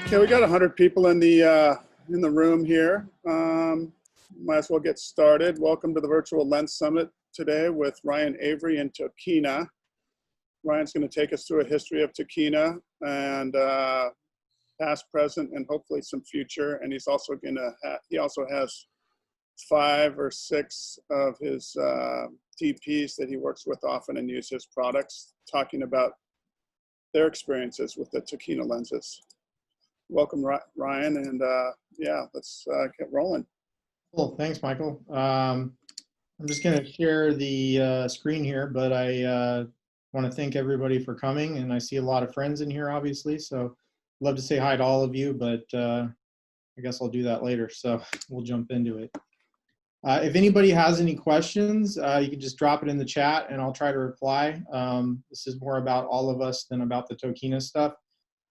Okay, we got 100 people in the room here. Might as well get started. Welcome to the Virtual Lens Summit today with Ryan Avery and Tokina. Ryan's going to take us through a history of Tokina and past, present, and hopefully some future. And he's also going to he also has 5 or 6 of his DPs that he works with often and use his products, talking about their experiences with the Tokina lenses. Welcome, Ryan, and yeah, let's get rolling. Cool, thanks, Michael. I'm just going to share the screen here, but I want to thank everybody for coming, and I see a lot of friends in here, obviously, so I'd love to say hi to all of you, but I guess I'll do that later, so we'll jump into it. If anybody has any questions, you can just drop it in the chat, and I'll try to reply. This is more about all of us than about the Tokina stuff.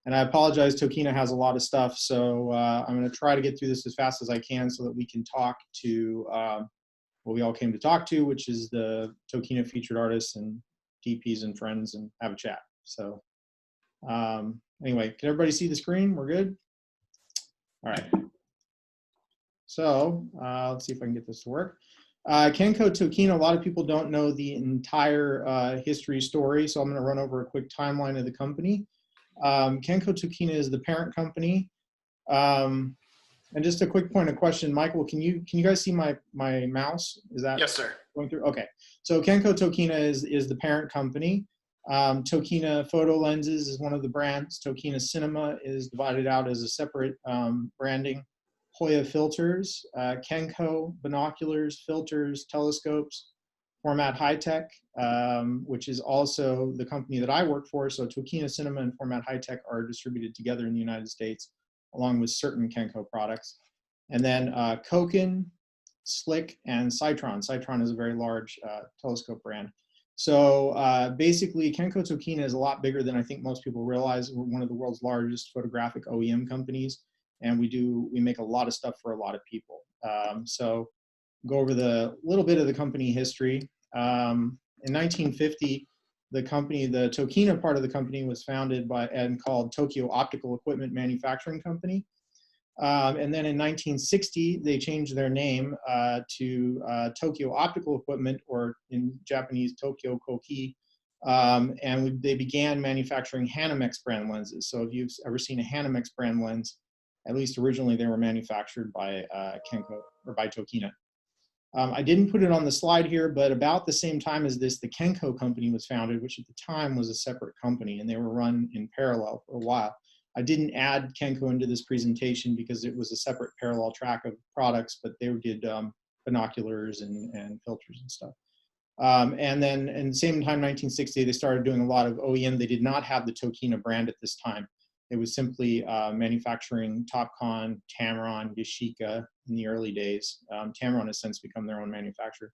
And I apologize, Tokina has a lot of stuff, so I'm going to try to get through this as fast as I can so that we can talk to what we all came to talk to, which is the Tokina featured artists and DPs and friends, and have a chat. So anyway, can everybody see the screen? We're good? All right. So let's see if I can get this to work. Kenko Tokina, a lot of people don't know the entire history story, so I'm going to run over a quick timeline of the company. Kenko Tokina is the parent company. And just a quick point of question, Michael, can you guys see my mouse? Is that yes, sir. Going through? Okay. So Kenko Tokina is the parent company. Tokina Photo Lenses is one of the brands. Tokina Cinema is divided out as a separate branding. Hoya Filters, Kenko Binoculars, Filters, Telescopes, Format High Tech, which is also the company that I work for. So Tokina Cinema and Format High Tech are distributed together in the United States, along with certain Kenko products. And then Koken, Slick, and Citron. Citron is a very large telescope brand. So basically, Kenko Tokina is a lot bigger than I think most people realize. We're one of the world's largest photographic OEM companies, and we make a lot of stuff for a lot of people. So go over the little bit of the company history. In 1950, the Tokina part of the company was founded by and called Tokyo Optical Equipment Manufacturing Company. And then in 1960, they changed their name to Tokyo Optical Equipment, or in Japanese, Tokyo Koki. And they began manufacturing Hanamex brand lenses. So if you've ever seen a Hanamex brand lens, at least originally they were manufactured by Kenko, or by Tokina. I didn't put it on the slide here, but about the same time as this, the Kenko company was founded, which at the time was a separate company, and they were run in parallel for a while. I didn't add Kenko into this presentation because it was a separate parallel track of products, but they did binoculars and filters and stuff. And then in the same time, 1960, they started doing a lot of OEM. They did not have the Tokina brand at this time. It was simply manufacturing Topcon, Tamron, Yashica in the early days. Tamron has since become their own manufacturer.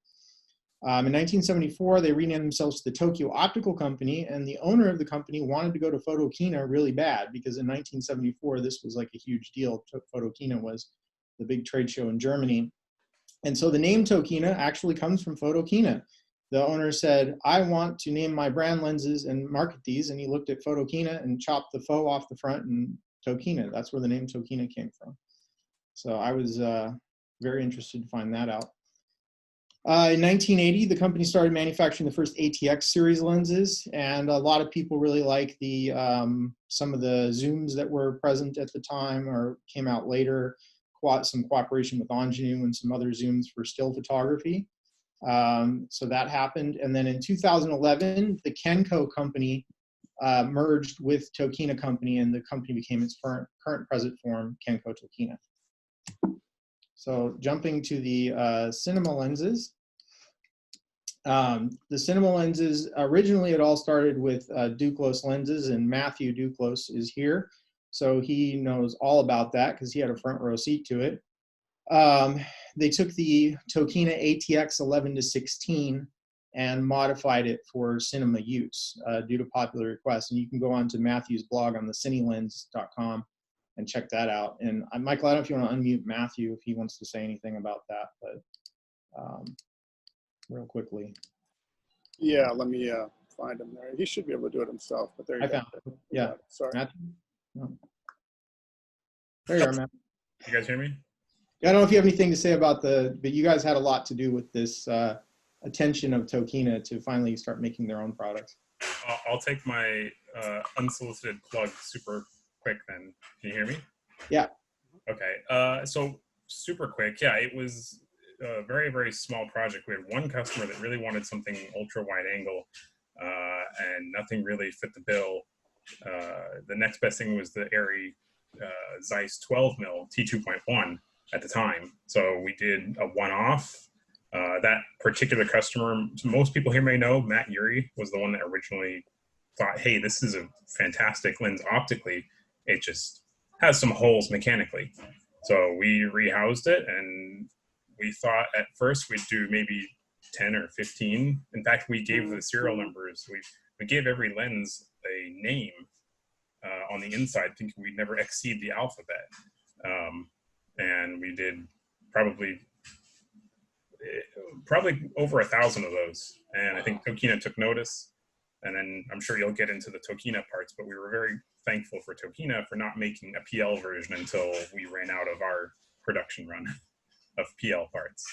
In 1974, they renamed themselves to the Tokyo Optical Company, and the owner of the company wanted to go to Photokina really bad because in 1974, this was like a huge deal. Photokina was the big trade show in Germany. And so the name Tokina actually comes from Photokina. The owner said, I want to name my brand lenses and market these. And he looked at Photokina and chopped the faux off the front and Tokina. That's where the name Tokina came from. So I was very interested to find that out. In 1980, the company started manufacturing the first ATX series lenses. And a lot of people really like the some of the zooms that were present at the time or came out later. Some cooperation with Ingenue and some other zooms for still photography. So that happened. And then in 2011, the Kenko company merged with Tokina company, and the company became its current present form, Kenko Tokina. So jumping to the cinema lenses. The cinema lenses, originally it all started with Duclos lenses, and Matthew Duclos is here. So he knows all about that because he had a front row seat to it. They took the Tokina ATX 11-16 and modified it for cinema use due to popular requests. And you can go on to Matthew's blog on the cinelens.com and check that out. And Michael, I don't know if you want to unmute Matthew if he wants to say anything about that, but real quickly. Yeah, let me find him there. He should be able to do it himself, but there you go. I found it. Yeah. Sorry. Matthew? No. There you are, Matt. You guys hear me? I don't know if you have anything to say about but you guys had a lot to do with this attention of Tokina to finally start making their own products. I'll take my unsolicited plug super quick then. Can you hear me? Yeah. Okay. So super quick. Yeah, it was a very, very small project. We had one customer that really wanted something ultra wide angle, and nothing really fit the bill. The next best thing was the Arri Zeiss 12 mil T2.1 at the time. So we did a one-off. That particular customer, most people here may know, Matt Urey was the one that originally thought, hey, this is a fantastic lens optically. It just has some holes mechanically. So we rehoused it, and we thought at first we'd do maybe 10 or 15. In fact, we gave the serial numbers. We gave every lens a name on the inside, thinking we'd never exceed the alphabet. And we did probably over 1,000 of those. And I think Tokina took notice. And then I'm sure you'll get into the Tokina parts, but we were very thankful for Tokina for not making a PL version until we ran out of our production run of PL parts.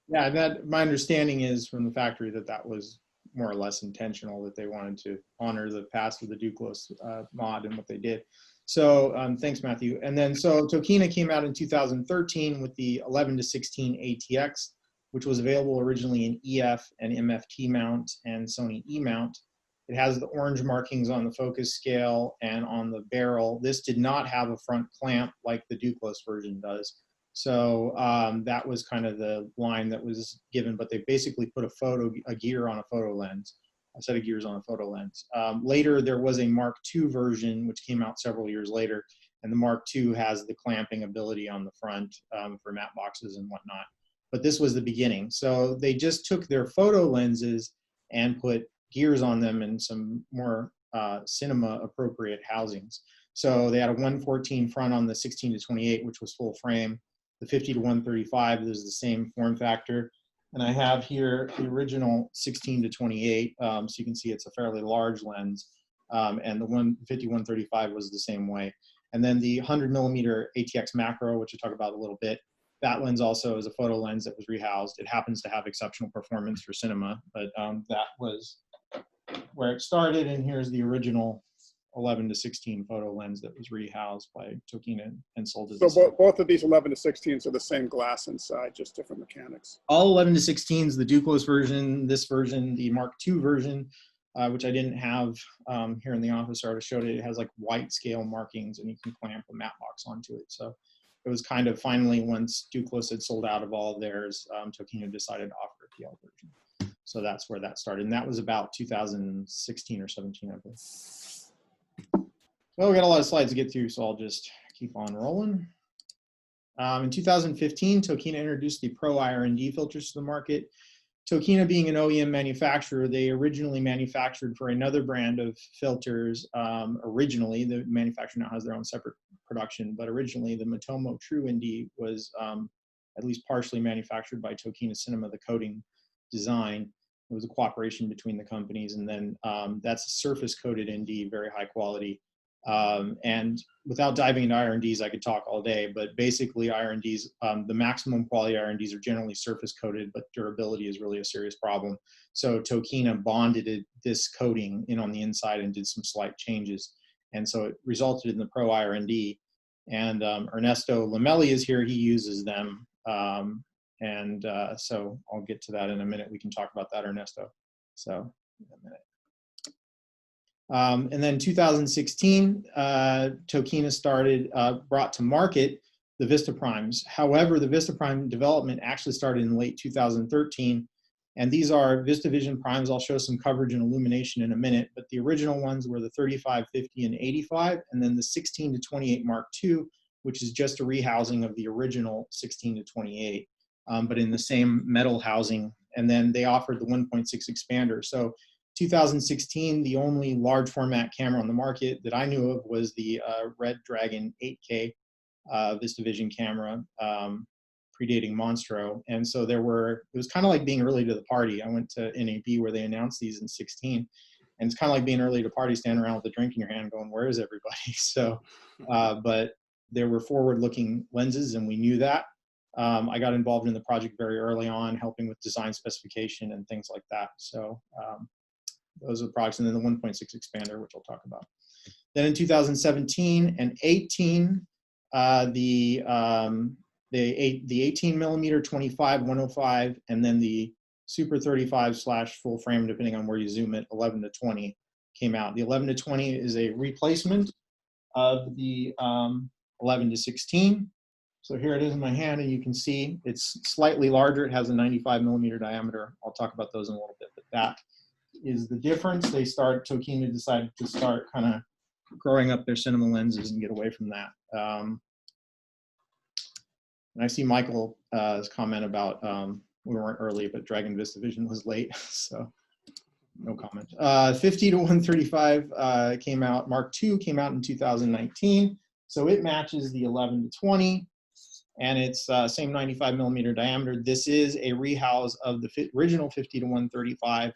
Yeah, that my understanding is from the factory that was more or less intentional, that they wanted to honor the past of the Duclos mod and what they did. So thanks, Matthew. And then so Tokina came out in 2013 with the 11-16 ATX, which was available originally in EF and MFT mount and Sony E mount. It has the orange markings on the focus scale and on the barrel. This did not have a front clamp like the Duclos version does. So that was kind of the line that was given, but they basically put a gear on a photo lens, a set of gears on a photo lens. Later, there was a Mark II version, which came out several years later, and the Mark II has the clamping ability on the front for matte boxes and whatnot. But this was the beginning. So they just took their photo lenses and put gears on them and some more cinema appropriate housings. So they had a 114 front on the 16-28, which was full frame. The 50-135 is the same form factor. And I have here the original 16-28, so you can see it's a fairly large lens. And the 50-135 was the same way. And then the 100 millimeter ATX macro, which I'll talk about a little bit, that lens also is a photo lens that was rehoused. It happens to have exceptional performance for cinema, but that was where it started. And here's the original 11-16 photo lens that was rehoused by Tokina and sold as So both of these 11-16s are the same glass inside, just different mechanics. All 11-16s, the Duclos version, this version, the Mark II version, which I didn't have here in the office. I already showed it. It has like white scale markings, and you can clamp a matte box onto it. So it was kind of finally, once Duclos had sold out of all of theirs, Tokina decided to offer a PL version. So that's where that started. And that was about 2016 or 17, I believe. Well, we got a lot of slides to get through, so I'll just keep on rolling. In 2015, Tokina introduced the Pro IR&D filters to the market. Tokina being an OEM manufacturer, they originally manufactured for another brand of filters. Originally, the manufacturer now has their own separate production, but originally the Matomo True ND was at least partially manufactured by Tokina Cinema, the coating design. It was a cooperation between the companies, and then that's a surface coated ND, very high quality. And without diving into IR&Ds, I could talk all day, but basically IR&Ds, the maximum quality IR&Ds are generally surface coated, but durability is really a serious problem. So Tokina bonded this coating in on the inside and did some slight changes. And so it resulted in the Pro IR&D. And Ernesto Lamelli is here, he uses them. So I'll get to that in a minute. We can talk about that, Ernesto. So in a minute. And then 2016, Tokina brought to market the Vista Primes. However, the Vista Prime development actually started in late 2013. And these are VistaVision Primes. I'll show some coverage and illumination in a minute, but the original ones were the 35, 50, and 85, and then the 16-28 Mark II, which is just a rehousing of the original 16-28, but in the same metal housing. And then they offered the 1.6 expander. So 2016, the only large format camera on the market that I knew of was the Red Dragon 8K VistaVision camera, predating Monstro. And so it was kind of like being early to the party. I went to NAB where they announced these in 16, and it's kind of like being early to party, standing around with a drink in your hand going, where is everybody? So, but there were forward-looking lenses, and we knew that. I got involved in the project very early on, helping with design specification and things like that. So those are the products, and then the 1.6 expander, which I'll talk about. Then in 2017 and 18, the 18 millimeter 25 105, and then the Super 35 / full frame, depending on where you zoom it, 11 to 20 came out. The 11 to 20 is a replacement of the 11 to 16. So here it is in my hand, and you can see it's slightly larger. It has a 95 millimeter diameter. I'll talk about those in a little bit, but that is the difference. Tokina decided to start kind of growing up their cinema lenses and get away from that. And I see Michael's comment about we weren't early, but Dragon Vista Vision was late, so no comment. 50 to 135 came out. Mark II came out in 2019, so it matches the 11 to 20, and it's same 95 millimeter diameter. This is a rehouse of the original 50 to 135.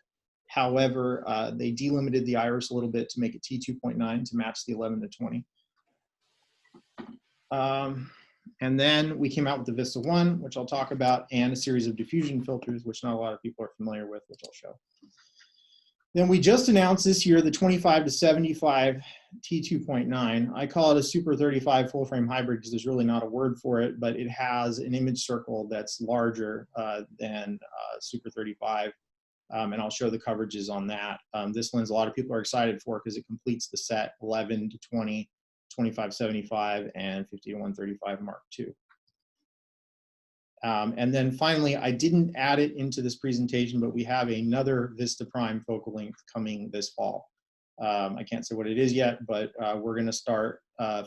However, they delimited the iris a little bit to make it T2.9 to match the 11 to 20. And then we came out with the Vista 1, which I'll talk about, and a series of diffusion filters, which not a lot of people are familiar with, which I'll show. Then we just announced this year the 25 to 75 T2.9. I call it a Super 35 full frame hybrid because there's really not a word for it, but it has an image circle that's larger than Super 35. And I'll show the coverages on that. This lens a lot of people are excited for because it completes the set 11 to 20, 25-75, and 50 to 135 Mark II. And then finally, I didn't add it into this presentation, but we have another Vista Prime focal length coming this fall. I can't say what it is yet, but we're going to start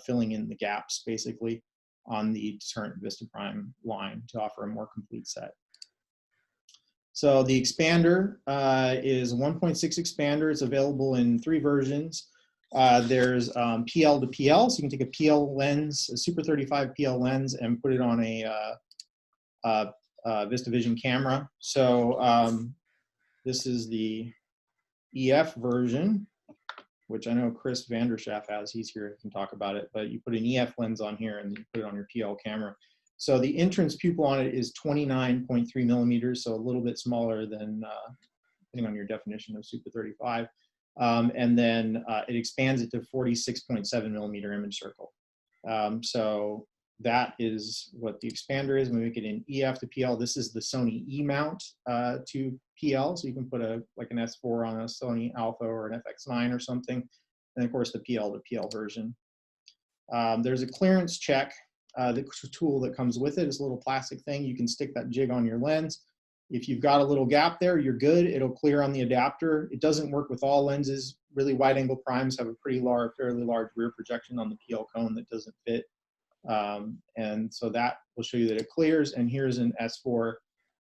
filling in the gaps basically on the current Vista Prime line to offer a more complete set. So the expander is 1.6 expander. It's available in 3 versions. There's PL to PL, so you can take a PL lens, a Super 35 PL lens, and put it on a Vista Vision camera. So this is the EF version, which I know Chris Vanderschaff has. He's here, he can talk about it. But you put an EF lens on here and you put it on your PL camera. So the entrance pupil on it is 29.3 millimeters, so a little bit smaller than, depending on your definition of Super 35. And then it expands it to 46.7 millimeter image circle. So that is what the expander is. We make it in EF to PL. This is the Sony E mount to PL. So you can put like an S4 on a Sony Alpha or an FX9 or something. And of course the PL to PL version. There's a clearance check. The tool that comes with it is a little plastic thing. You can stick that jig on your lens. If you've got a little gap there, you're good. It'll clear on the adapter. It doesn't work with all lenses. Really wide angle primes have a pretty large, fairly large rear projection on the PL cone that doesn't fit. And so that will show you that it clears. And here's an S4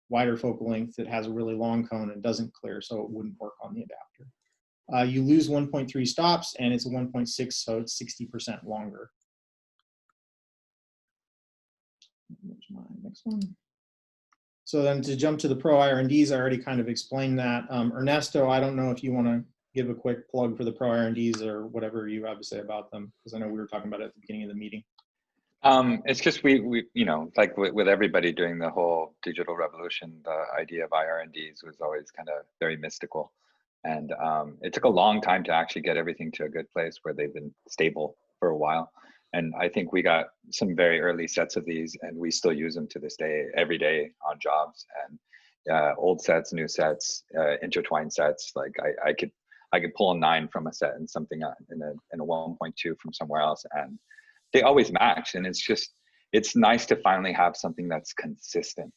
wider focal length that has a really long cone and doesn't clear, so it wouldn't work on the adapter. You lose 1.3 stops, and it's a 1.6, so it's 60% longer. Where's my next one? So then to jump to the Pro IR&Ds, I already kind of explained that. Ernesto, I don't know if you want to give a quick plug for the Pro IR&Ds or whatever you have to say about them, because I know we were talking about it at the beginning of the meeting. It's just we you know, like with everybody during the whole digital revolution, the idea of IR&Ds was always kind of very mystical. And it took a long time to actually get everything to a good place where they've been stable for a while. And I think we got some very early sets of these, and we still use them to this day, every day on jobs. And old sets, new sets, intertwined sets. Like I could pull a 9 from a set and something in a 1.2 from somewhere else, and they always match. And it's nice to finally have something that's consistent,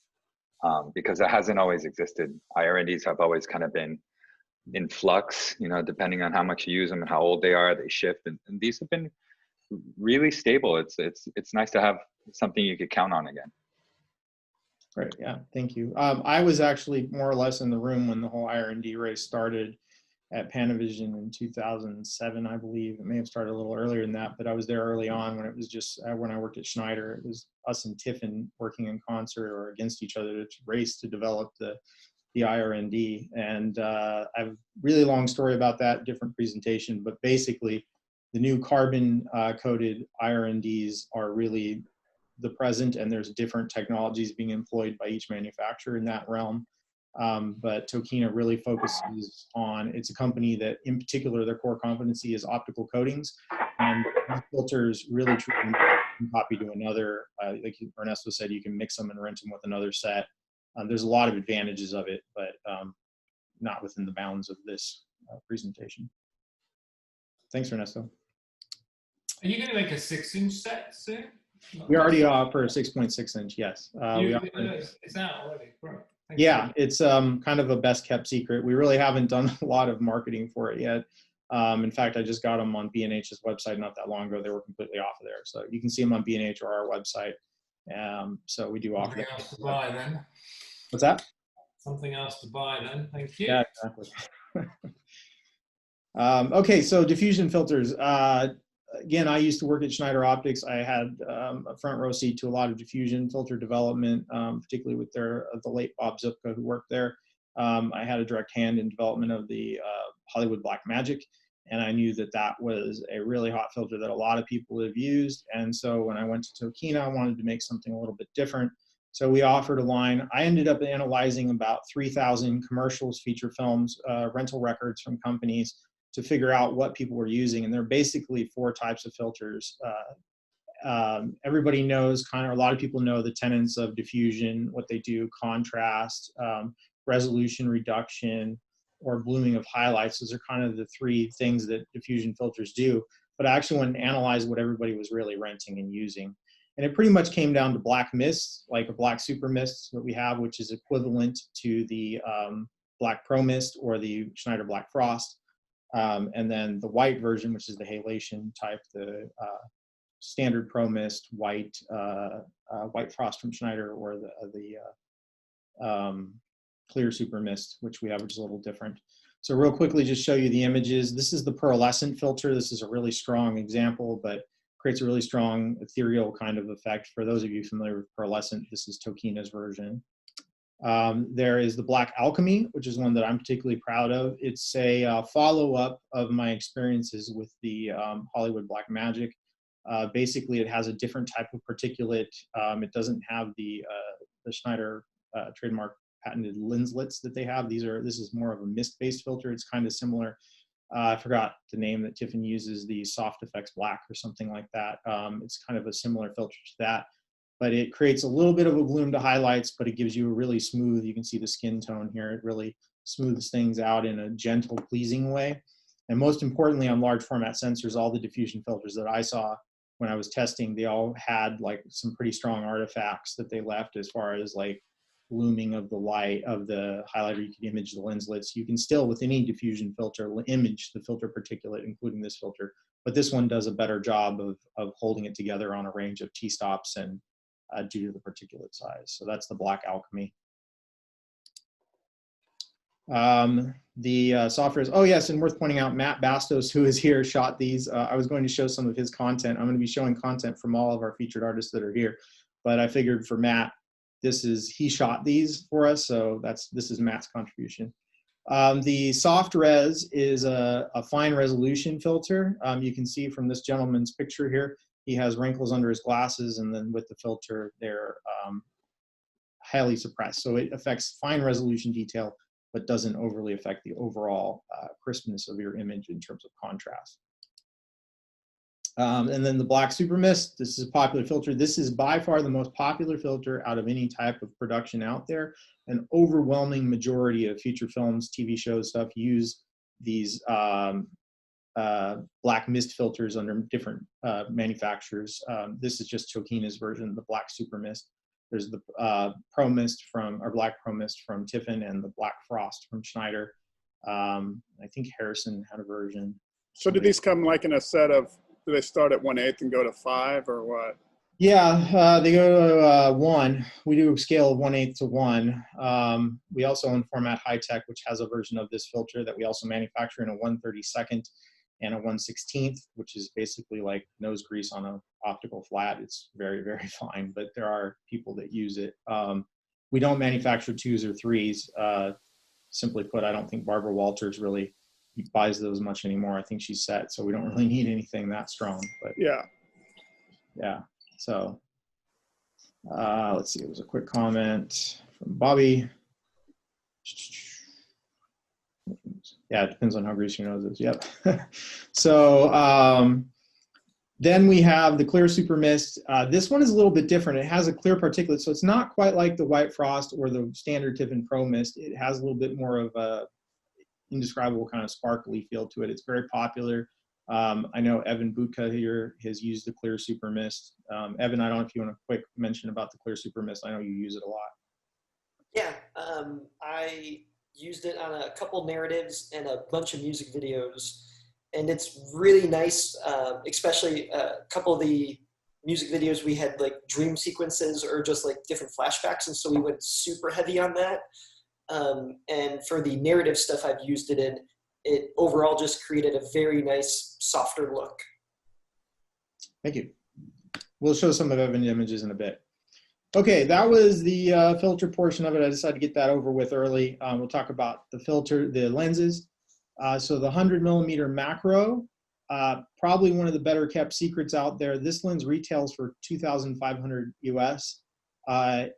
because it hasn't always existed. IR&Ds have always kind of been in flux, you know, depending on how much you use them and how old they are, they shift. And these have been really stable. It's nice to have something you could count on again. Great, yeah, thank you. I was actually more or less in the room when the whole IR&D race started at Panavision in 2007, I believe. It may have started a little earlier than that, but I was there early on when it was just, when I worked at Schneider, it was us and Tiffin working in concert or against each other to race to develop the IR&D. And I have a really long story about that, different presentation, but basically The new carbon coated IRNDs are really the present, and there's different technologies being employed by each manufacturer in that realm. But Tokina really focuses on, it's a company that in particular, their core competency is optical coatings, and these filters really truly copy to another. Like Ernesto said, you can mix them and rinse them with another set. There's a lot of advantages of it, but not within the bounds of this presentation. Thanks, Ernesto. Are you going to make a 6-inch set soon? We already offer a 6.6 inch, yes. It's out already. Right. Yeah, it's kind of a best kept secret. We really haven't done a lot of marketing for it yet. In fact, I just got them on B&H's website not that long ago. They were completely off of there. So you can see them on B&H or our website. So we do offer Something else to buy then. What's that? Something else to buy then. Thank you. Yeah, exactly. Okay, so diffusion filters. Again, I used to work at Schneider Optics. I had a front row seat to a lot of diffusion filter development, particularly with the late Bob Zupka who worked there. I had a direct hand in development of the Hollywood Black Magic, and I knew that that was a really hot filter that a lot of people have used. And so when I went to Tokina, I wanted to make something a little bit different. So we offered a line. I ended up analyzing about 3,000 commercials, feature films, rental records from companies to figure out what people were using. And there are basically 4 types of filters. Everybody knows, a lot of people know the tenets of diffusion, what they do: contrast, resolution reduction, or blooming of highlights. Those are kind of the 3 things that diffusion filters do. But I actually went and analyzed what everybody was really renting and using. And it pretty much came down to black mist, like a black super mist that we have, which is equivalent to the black pro mist or the Schneider Black Frost. And then the white version, which is the halation type, the standard pro mist, white frost from Schneider, or the clear super mist, which we have, which is a little different. So real quickly, just show you the images. This is the pearlescent filter. This is a really strong example, but creates a really strong ethereal kind of effect. For those of you familiar with pearlescent, this is Tokina's version. There is the Black Alchemy, which is one that I'm particularly proud of. It's a follow-up of my experiences with the Hollywood Black Magic. Basically, it has a different type of particulate. It doesn't have the Schneider trademark patented lenslets that they have. This is more of a mist-based filter. It's kind of similar. I forgot the name that Tiffin uses, the Soft Effects Black or something like that. It's kind of a similar filter to that. But it creates a little bit of a bloom to highlights, but it gives you a really smooth, you can see the skin tone here, it really smooths things out in a gentle, pleasing way. And most importantly, on large format sensors, all the diffusion filters that I saw when I was testing, they all had like some pretty strong artifacts that they left as far as like blooming of the light of the highlighter. You can image the lenslets. You can still, with any diffusion filter, image the filter particulate, including this filter. But this one does a better job of holding it together on a range of T-stops and due to the particulate size. So that's the Black Alchemy. The software is, oh yes, and worth pointing out, Matt Bastos, who is here, shot these. I was going to show some of his content. I'm going to be showing content from all of our featured artists that are here, but I figured for Matt, he shot these for us, so this is Matt's contribution. The soft res is a fine resolution filter. You can see from this gentleman's picture here, he has wrinkles under his glasses, and then with the filter, they're highly suppressed. So it affects fine resolution detail, but doesn't overly affect the overall crispness of your image in terms of contrast. And then the Black Super Mist, this is a popular filter. This is by far the most popular filter out of any type of production out there. An overwhelming majority of feature films, TV shows, stuff use these black mist filters under different manufacturers. This is just Tokina's version, the Black Super Mist. There's the Pro Mist or Black Pro Mist from Tiffin, and the Black Frost from Schneider. I think Harrison had a version. So do these come like in a set of, do they start at 1/8 and go to 5 or what? Yeah, they go to 1. We do a scale of 1/8 to 1. We also own Format High Tech, which has a version of this filter that we also manufacture in a 1/32 and a 1/16, which is basically like nose grease on an optical flat. It's very, very fine, but there are people that use it. We don't manufacture 2s or 3s. Simply put, I don't think Barbara Walters really buys those much anymore. I think she's set, so we don't really need anything that strong. But Yeah. yeah, so let's see. It was a quick comment from Bobby. Yeah, it depends on how greasy your nose is. Yep. So then we have the clear super mist. This one is a little bit different. It has a clear particulate, so it's not quite like the white frost or the standard Tiffin Pro mist. It has a little bit more of a indescribable kind of sparkly feel to it. It's very popular. I know Evan Butka here has used the clear super mist. Evan, I don't know if you want a quick mention about the clear super mist. I know you use it a lot. Yeah, I used it on a couple narratives and a bunch of music videos, and it's really nice, especially a couple of the music videos we had like dream sequences or just like different flashbacks, and so we went super heavy on that. And for the narrative stuff I've used it in, it overall just created a very nice, softer look. Thank you. We'll show some of Evan's images in a bit. Okay, that was the filter portion of it. I decided to get that over with early. We'll talk about the filter, the lenses. So the 100 millimeter macro, probably one of the better kept secrets out there. This lens retails for $2,500 US.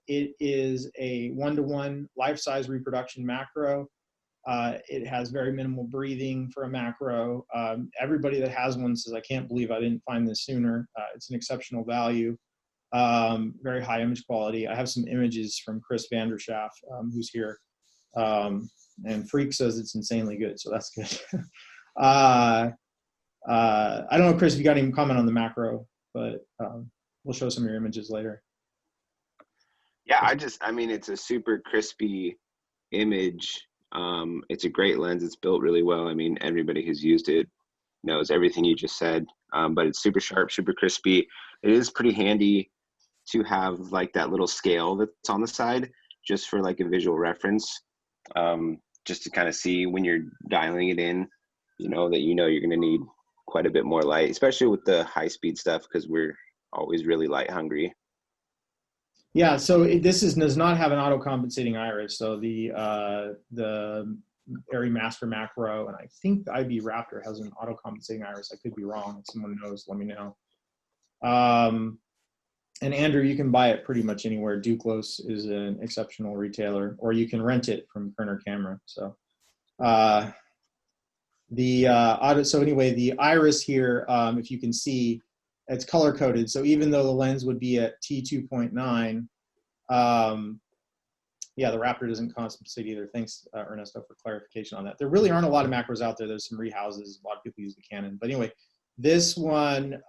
It is a 1-to-1 life-size reproduction macro. It has very minimal breathing for a macro. Everybody that has one says, I can't believe I didn't find this sooner. It's an exceptional value, very high image quality. I have some images from Chris Vanderschaff, who's here. And Freak says it's insanely good, so that's good. I don't know, Chris, if you got any comment on the macro, but we'll show some of your images later. Yeah, I mean, it's a super crispy image. It's a great lens. It's built really well. I mean, everybody who's used it knows everything you just said, but it's super sharp, super crispy. It is pretty handy to have like that little scale that's on the side just for like a visual reference, just to kind of see when you're dialing it in, you're going to need quite a bit more light, especially with the high speed stuff, because we're always really light hungry. Yeah, so this does not have an auto-compensating iris. So the Arri Master Macro, and I think the IB Raptor has an auto-compensating iris. I could be wrong. If someone knows, let me know. And Andrew, you can buy it pretty much anywhere. Duclos is an exceptional retailer, or you can rent it from Kerner Camera. So so anyway, the iris here, if you can see, it's color coded. So even though the lens would be at T2.9, yeah, the Raptor doesn't compensate either. Thanks, Ernesto, for clarification on that. There really aren't a lot of macros out there. There's some rehouses. A lot of people use the Canon. But anyway, this one,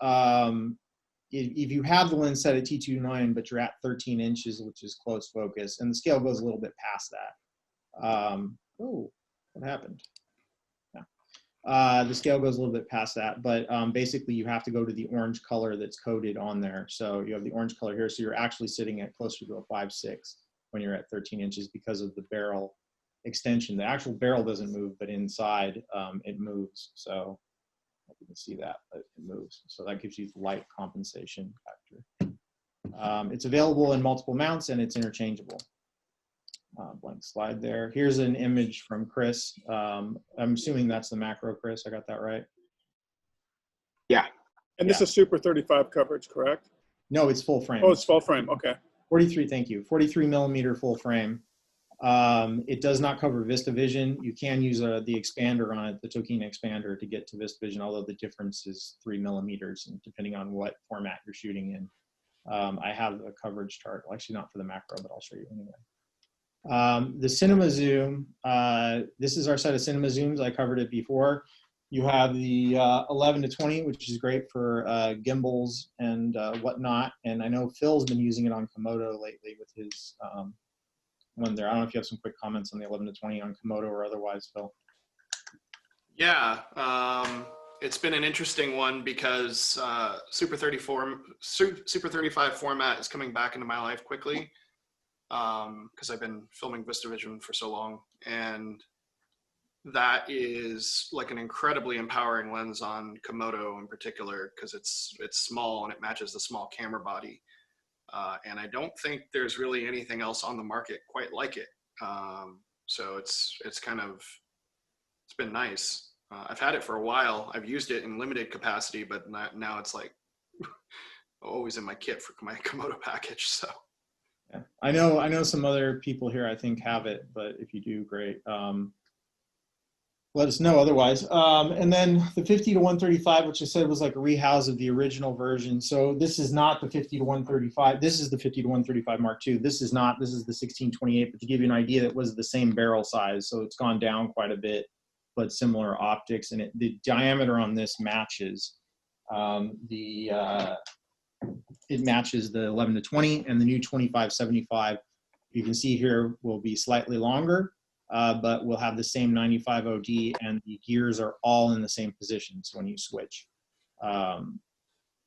if you have the lens set at T2.9, but you're at 13 inches, which is close focus, and the scale goes a little bit past that. Oh, what happened? The scale goes a little bit past that, but basically you have to go to the orange color that's coded on there. So you have the orange color here, so you're actually sitting at closer to a 5.6 when you're at 13 inches because of the barrel extension. The actual barrel doesn't move, but inside it moves. So you can see that, but it moves. So that gives you the light compensation factor. It's available in multiple mounts and it's interchangeable. Blank slide there. Here's an image from Chris. I'm assuming that's the macro, Chris. I got that right? Yeah. And this is Super 35 coverage, correct? No, it's full frame. Oh, it's full frame. Okay. 43, thank you. 43 millimeter full frame. It does not cover Vista Vision. You can use the expander on it, the Tokina expander, to get to Vista Vision, although the difference is 3 millimeters, and depending on what format you're shooting in. I have a coverage chart. Well, actually, not for the macro, but I'll show you anyway. The cinema zoom, this is our set of cinema zooms. I covered it before. You have the 11 to 20, which is great for gimbals and whatnot. And I know Phil's been using it on Komodo lately with his one there. I don't know if you have some quick comments on the 11 to 20 on Komodo or otherwise, Phil. Yeah, it's been an interesting one because Super 35 format is coming back into my life quickly. Because I've been filming VistaVision for so long, and that is like an incredibly empowering lens on Komodo in particular, because it's small and it matches the small camera body, and I don't think there's really anything else on the market quite like it. So it's been nice. I've had it for a while. I've used it in limited capacity, but now it's like always in my kit for my Komodo package. So Yeah. I know some other people here I think have it, but if you do, great. Let us know otherwise. And then the 50 to 135, which I said was like a rehouse of the original version. So this is not the 50 to 135. This is the 50 to 135 Mark II. This is the 1628, but to give you an idea, it was the same barrel size. So it's gone down quite a bit, but similar optics. And the diameter on this matches it matches the 11 to 20, and the new 2575, you can see here, will be slightly longer. But we'll have the same 95 OD, and the gears are all in the same positions when you switch. That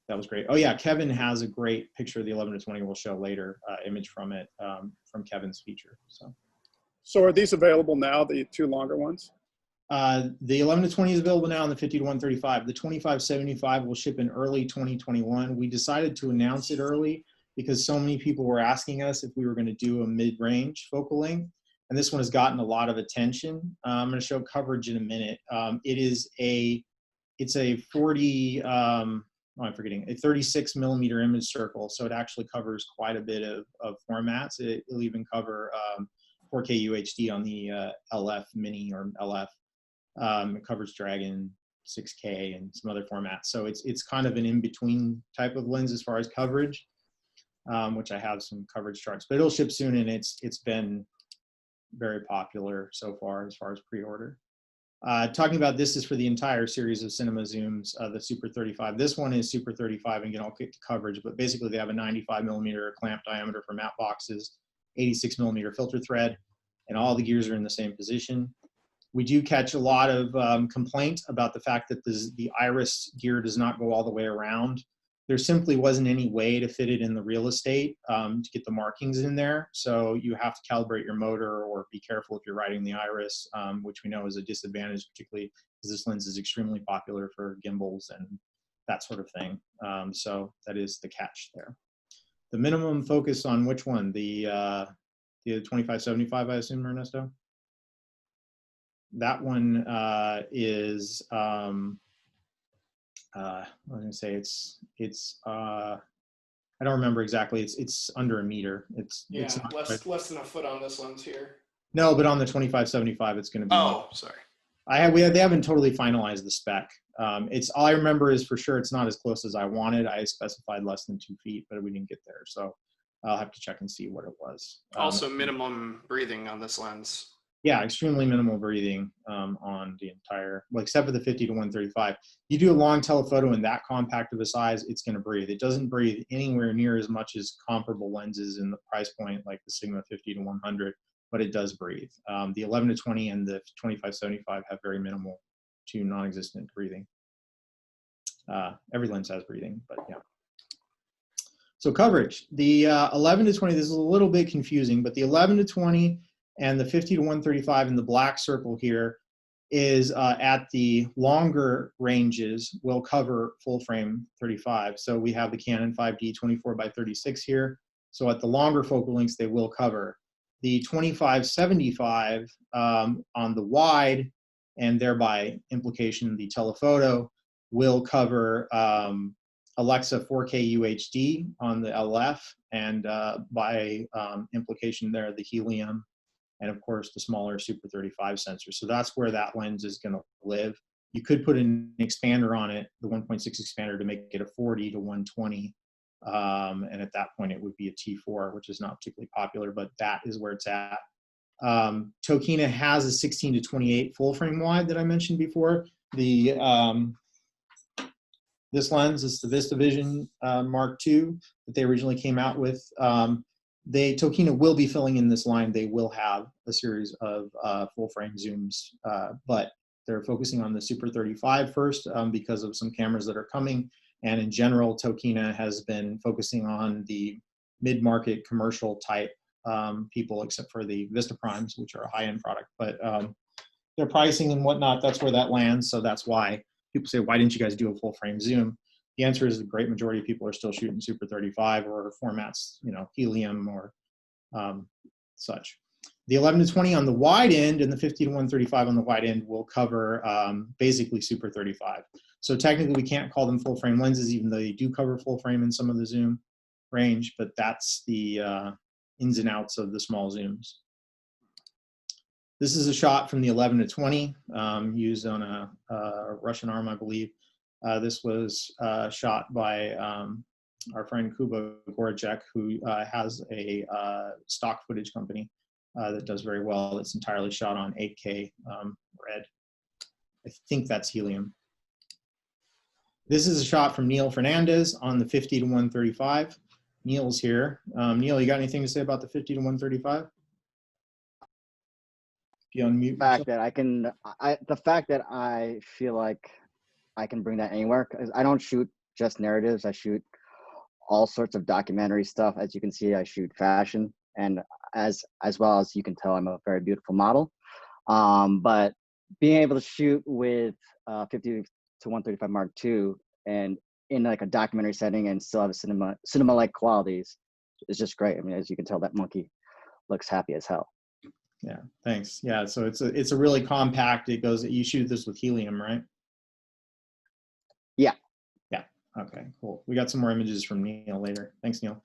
was great. Oh yeah, Kevin has a great picture of the 11 to 20 we'll show later, image from it, from Kevin's feature. So are these available now, the two longer ones? The 11 to 20 is available now, and the 50 to 135. The 2575 will ship in early 2021. We decided to announce it early because so many people were asking us if we were going to do a mid-range focal length. And this one has gotten a lot of attention. I'm going to show coverage in a minute. It's a 36 millimeter image circle. So it actually covers quite a bit of formats. It'll even cover 4K UHD on the LF Mini or LF. It covers Dragon 6K and some other formats. So it's kind of an in-between type of lens as far as coverage, which I have some coverage charts. But it'll ship soon, and it's been very popular so far as pre-order. Talking about this is for the entire series of cinema zooms, the Super 35. This one is Super 35, and again, I'll get to coverage, but basically they have a 95 millimeter clamp diameter for matte boxes, 86 millimeter filter thread, and all the gears are in the same position. We do catch a lot of complaints about the fact that the iris gear does not go all the way around. There simply wasn't any way to fit it in the real estate to get the markings in there. So you have to calibrate your motor or be careful if you're riding the iris, which we know is a disadvantage, particularly because this lens is extremely popular for gimbals and that sort of thing. So that is the catch there. The minimum focus on which one? The 2575, I assume, Ernesto? That one is, I was gonna say it's I don't remember exactly. It's under a meter. It's not less than a foot on this lens here. No, but on the 2575, it's going to be. Oh, sorry. They haven't totally finalized the spec. It's all I remember is for sure it's not as close as I wanted. I specified less than 2 feet, but we didn't get there. So I'll have to check and see what it was. Also, minimum breathing on this lens. Yeah, extremely minimal breathing on the entire, well, except for the 50 to 135. You do a long telephoto in that compact of a size, it's going to breathe. It doesn't breathe anywhere near as much as comparable lenses in the price point, like the Sigma 50 to 100, but it does breathe. The 11 to 20 and the 2575 have very minimal to non-existent breathing. Every lens has breathing, but yeah. So coverage, the 11 to 20, this is a little bit confusing, but the 11 to 20 and the 50 to 135 in the black circle here is at the longer ranges will cover full frame 35. So we have the Canon 5D 24x36 here. So at the longer focal lengths, they will cover. The 2575 on the wide, and thereby implication the telephoto, will cover Alexa 4K UHD on the LF, and by implication there, the helium, and of course the smaller Super 35 sensor. So that's where that lens is going to live. You could put an expander on it, the 1.6 expander, to make it a 40 to 120. And at that point it would be a T4, which is not particularly popular, but that is where it's at. Tokina has a 16 to 28 full frame wide that I mentioned before. This lens is the Vista Vision Mark II that they originally came out with. Tokina will be filling in this line. They will have a series of full frame zooms, but they're focusing on the Super 35 first because of some cameras that are coming. And in general, Tokina has been focusing on the mid-market commercial type people, except for the Vista Primes, which are a high-end product. But their pricing and whatnot, that's where that lands. So that's why people say, why didn't you guys do a full frame zoom? The answer is the great majority of people are still shooting Super 35 or formats, helium or such. The 11-20 on the wide end and the 50-135 on the wide end will cover basically Super 35. So technically we can't call them full frame lenses, even though they do cover full frame in some of the zoom range, but that's the ins and outs of the small zooms. This is a shot from the 11-20 used on a Russian arm, I believe. This was shot by our friend Kuba Goracek, who has a stock footage company that does very well. It's entirely shot on 8K red. I think that's helium. This is a shot from Neil Fernandez on the 50-135. Neil's here. Neil, you got anything to say about the 50-135? If you unmute The fact that I feel like I can bring that anywhere, because I don't shoot just narratives. I shoot all sorts of documentary stuff. As you can see, I shoot fashion, and as well as you can tell, I'm a very beautiful model. But being able to shoot with 50-135 Mark II and in like a documentary setting and still have a cinema-like qualities is just great. I mean, as you can tell, that monkey looks happy as hell. Yeah, thanks. Yeah, so it's a really compact. It goes. You shoot this with helium, right? Yeah. Yeah. Okay. Cool. We got some more images from Neil later. Thanks, Neil.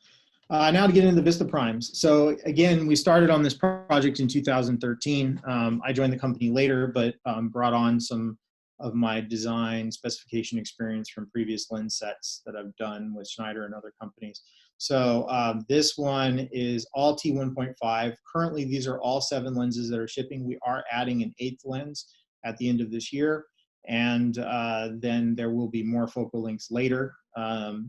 Now to get into the Vista primes. So again, we started on this project in 2013. I joined the company later, but brought on some of my design specification experience from previous lens sets that I've done with Schneider and other companies. So this one is all T1.5. Currently, these are all 7 lenses that are shipping. We are adding an 8th lens at the end of this year. And then there will be more focal lengths later.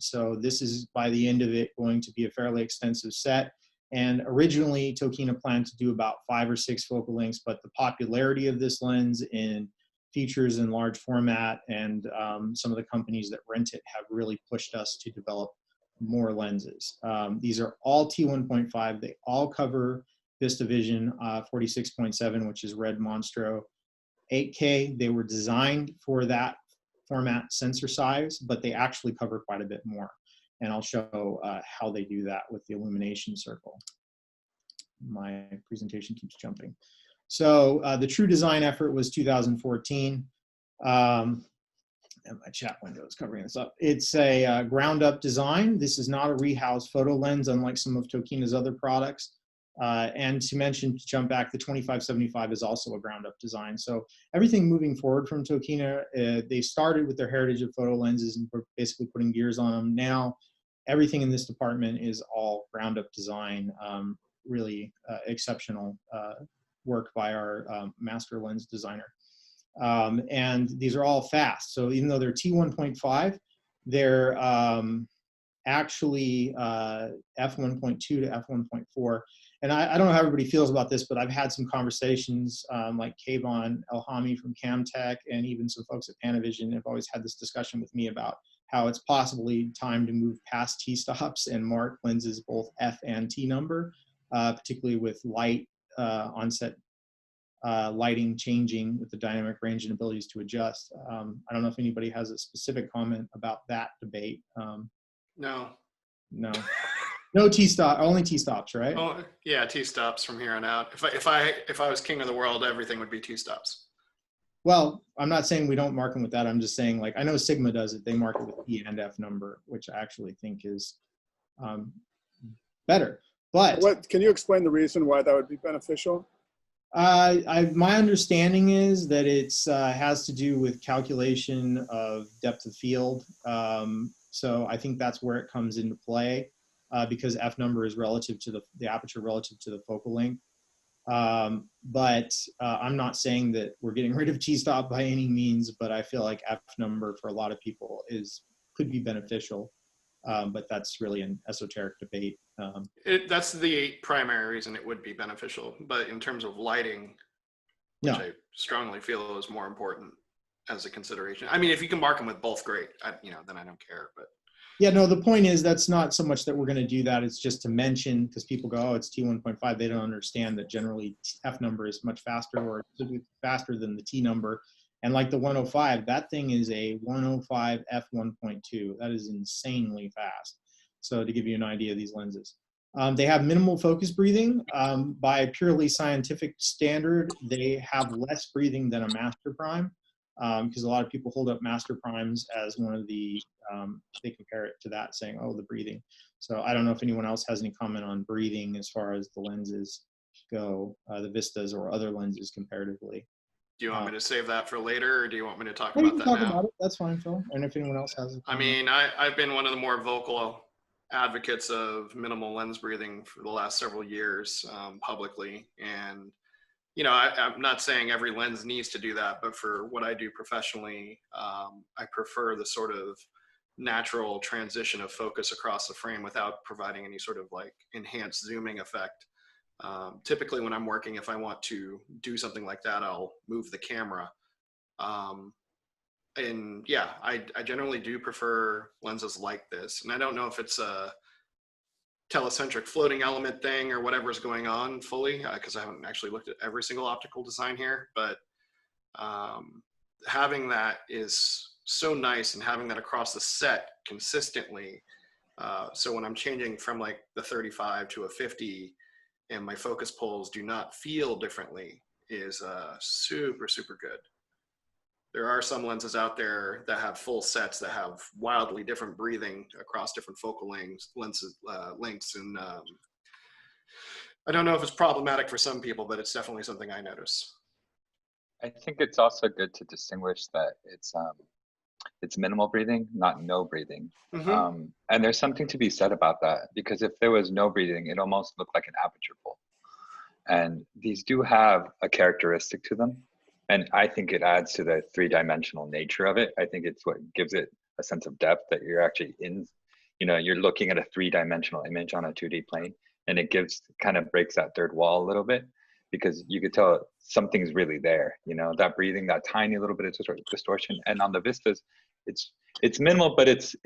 So this is, by the end of it, going to be a fairly extensive set. And originally, Tokina planned to do about 5 or 6 focal lengths, but the popularity of this lens in features in large format and some of the companies that rent it have really pushed us to develop more lenses. These are all T1.5. They all cover Vista Vision 46.7, which is red Monstro. 8K, they were designed for that format sensor size, but they actually cover quite a bit more. And I'll show how they do that with the illumination circle. My presentation keeps jumping. So the true design effort was 2014. And my chat window is covering this up. It's a ground up design. This is not a rehoused photo lens, unlike some of Tokina's other products. And to mention, to jump back, the 2575 is also a ground up design. So everything moving forward from Tokina, they started with their heritage of photo lenses and we're basically putting gears on them. Now, everything in this department is all ground up design, really exceptional work by our master lens designer. And these are all fast. So even though they're T1.5, they're actually f1.2 to f1.4. And I don't know how everybody feels about this, but I've had some conversations like Kayvon Elhami from Camtech and even some folks at Panavision have always had this discussion with me about how it's possibly time to move past T-stops and mark lenses both F and T number, particularly with light onset lighting changing with the dynamic range and abilities to adjust. I don't know if anybody has a specific comment about that debate. No. No. No T-stop, only T-stops, right? Oh, yeah, T-stops from here on out. If I was king of the world, everything would be T-stops. Well, I'm not saying we don't mark them with that. I'm just saying, like, I know Sigma does it. They mark it with T and F number, which I actually think is better. But can you explain the reason why that would be beneficial? My understanding is that it's has to do with calculation of depth of field. So I think that's where it comes into play because F number is relative to the aperture relative to the focal length. But I'm not saying that we're getting rid of T-stop by any means, but I feel like F number for a lot of people could be beneficial. But that's really an esoteric debate. That's the primary reason it would be beneficial. But in terms of lighting, which I strongly feel is more important as a consideration. I mean, if you can mark them with both, great. Then I don't care. But yeah, no, the point is that's not so much that we're going to do that. It's just to mention because people go, oh, it's T1.5. They don't understand that generally F number is much faster or faster than the T number. And like the 105, that thing is a 105 f1.2. That is insanely fast. So to give you an idea of these lenses. They have minimal focus breathing. By purely scientific standard, they have less breathing than a master prime, because a lot of people hold up master primes as one of the, they compare it to that, saying, oh, the breathing. So I don't know if anyone else has any comment on breathing as far as the lenses go, the Vistas or other lenses comparatively. Do you want me to save that for later, or do you want me to talk Well, you about can that talk now? about it. That's fine, Phil. And if anyone else has a I comment. mean, I've been one of the more vocal advocates of minimal lens breathing for the last several years, publicly. And, you know, I'm not saying every lens needs to do that, but for what I do professionally, I prefer the sort of natural transition of focus across the frame without providing any sort of like enhanced zooming effect. Typically when I'm working, if I want to do something like that, I'll move the camera. And yeah, I generally do prefer lenses like this. And I don't know if it's a telecentric floating element thing or whatever's going on fully, because I haven't actually looked at every single optical design here, but having that is so nice, and having that across the set consistently. So when I'm changing from like the 35 to a 50 and my focus poles do not feel differently is super, super good. There are some lenses out there that have full sets that have wildly different breathing across different focal lengths, and I don't know if it's problematic for some people, but it's definitely something I notice. I think it's also good to distinguish that it's minimal breathing, not no breathing. Mm-hmm. And there's something to be said about that, because if there was no breathing, it almost looked like an aperture pull. And these do have a characteristic to them. And I think it adds to the three-dimensional nature of it. I think it's what gives it a sense of depth, that you're actually in, you know, you're looking at a three-dimensional image on a 2D plane, and it kind of breaks that third wall a little bit, because you could tell something's really there, you know, that breathing, that tiny little bit of distortion. And on the Vistas, it's minimal, but it's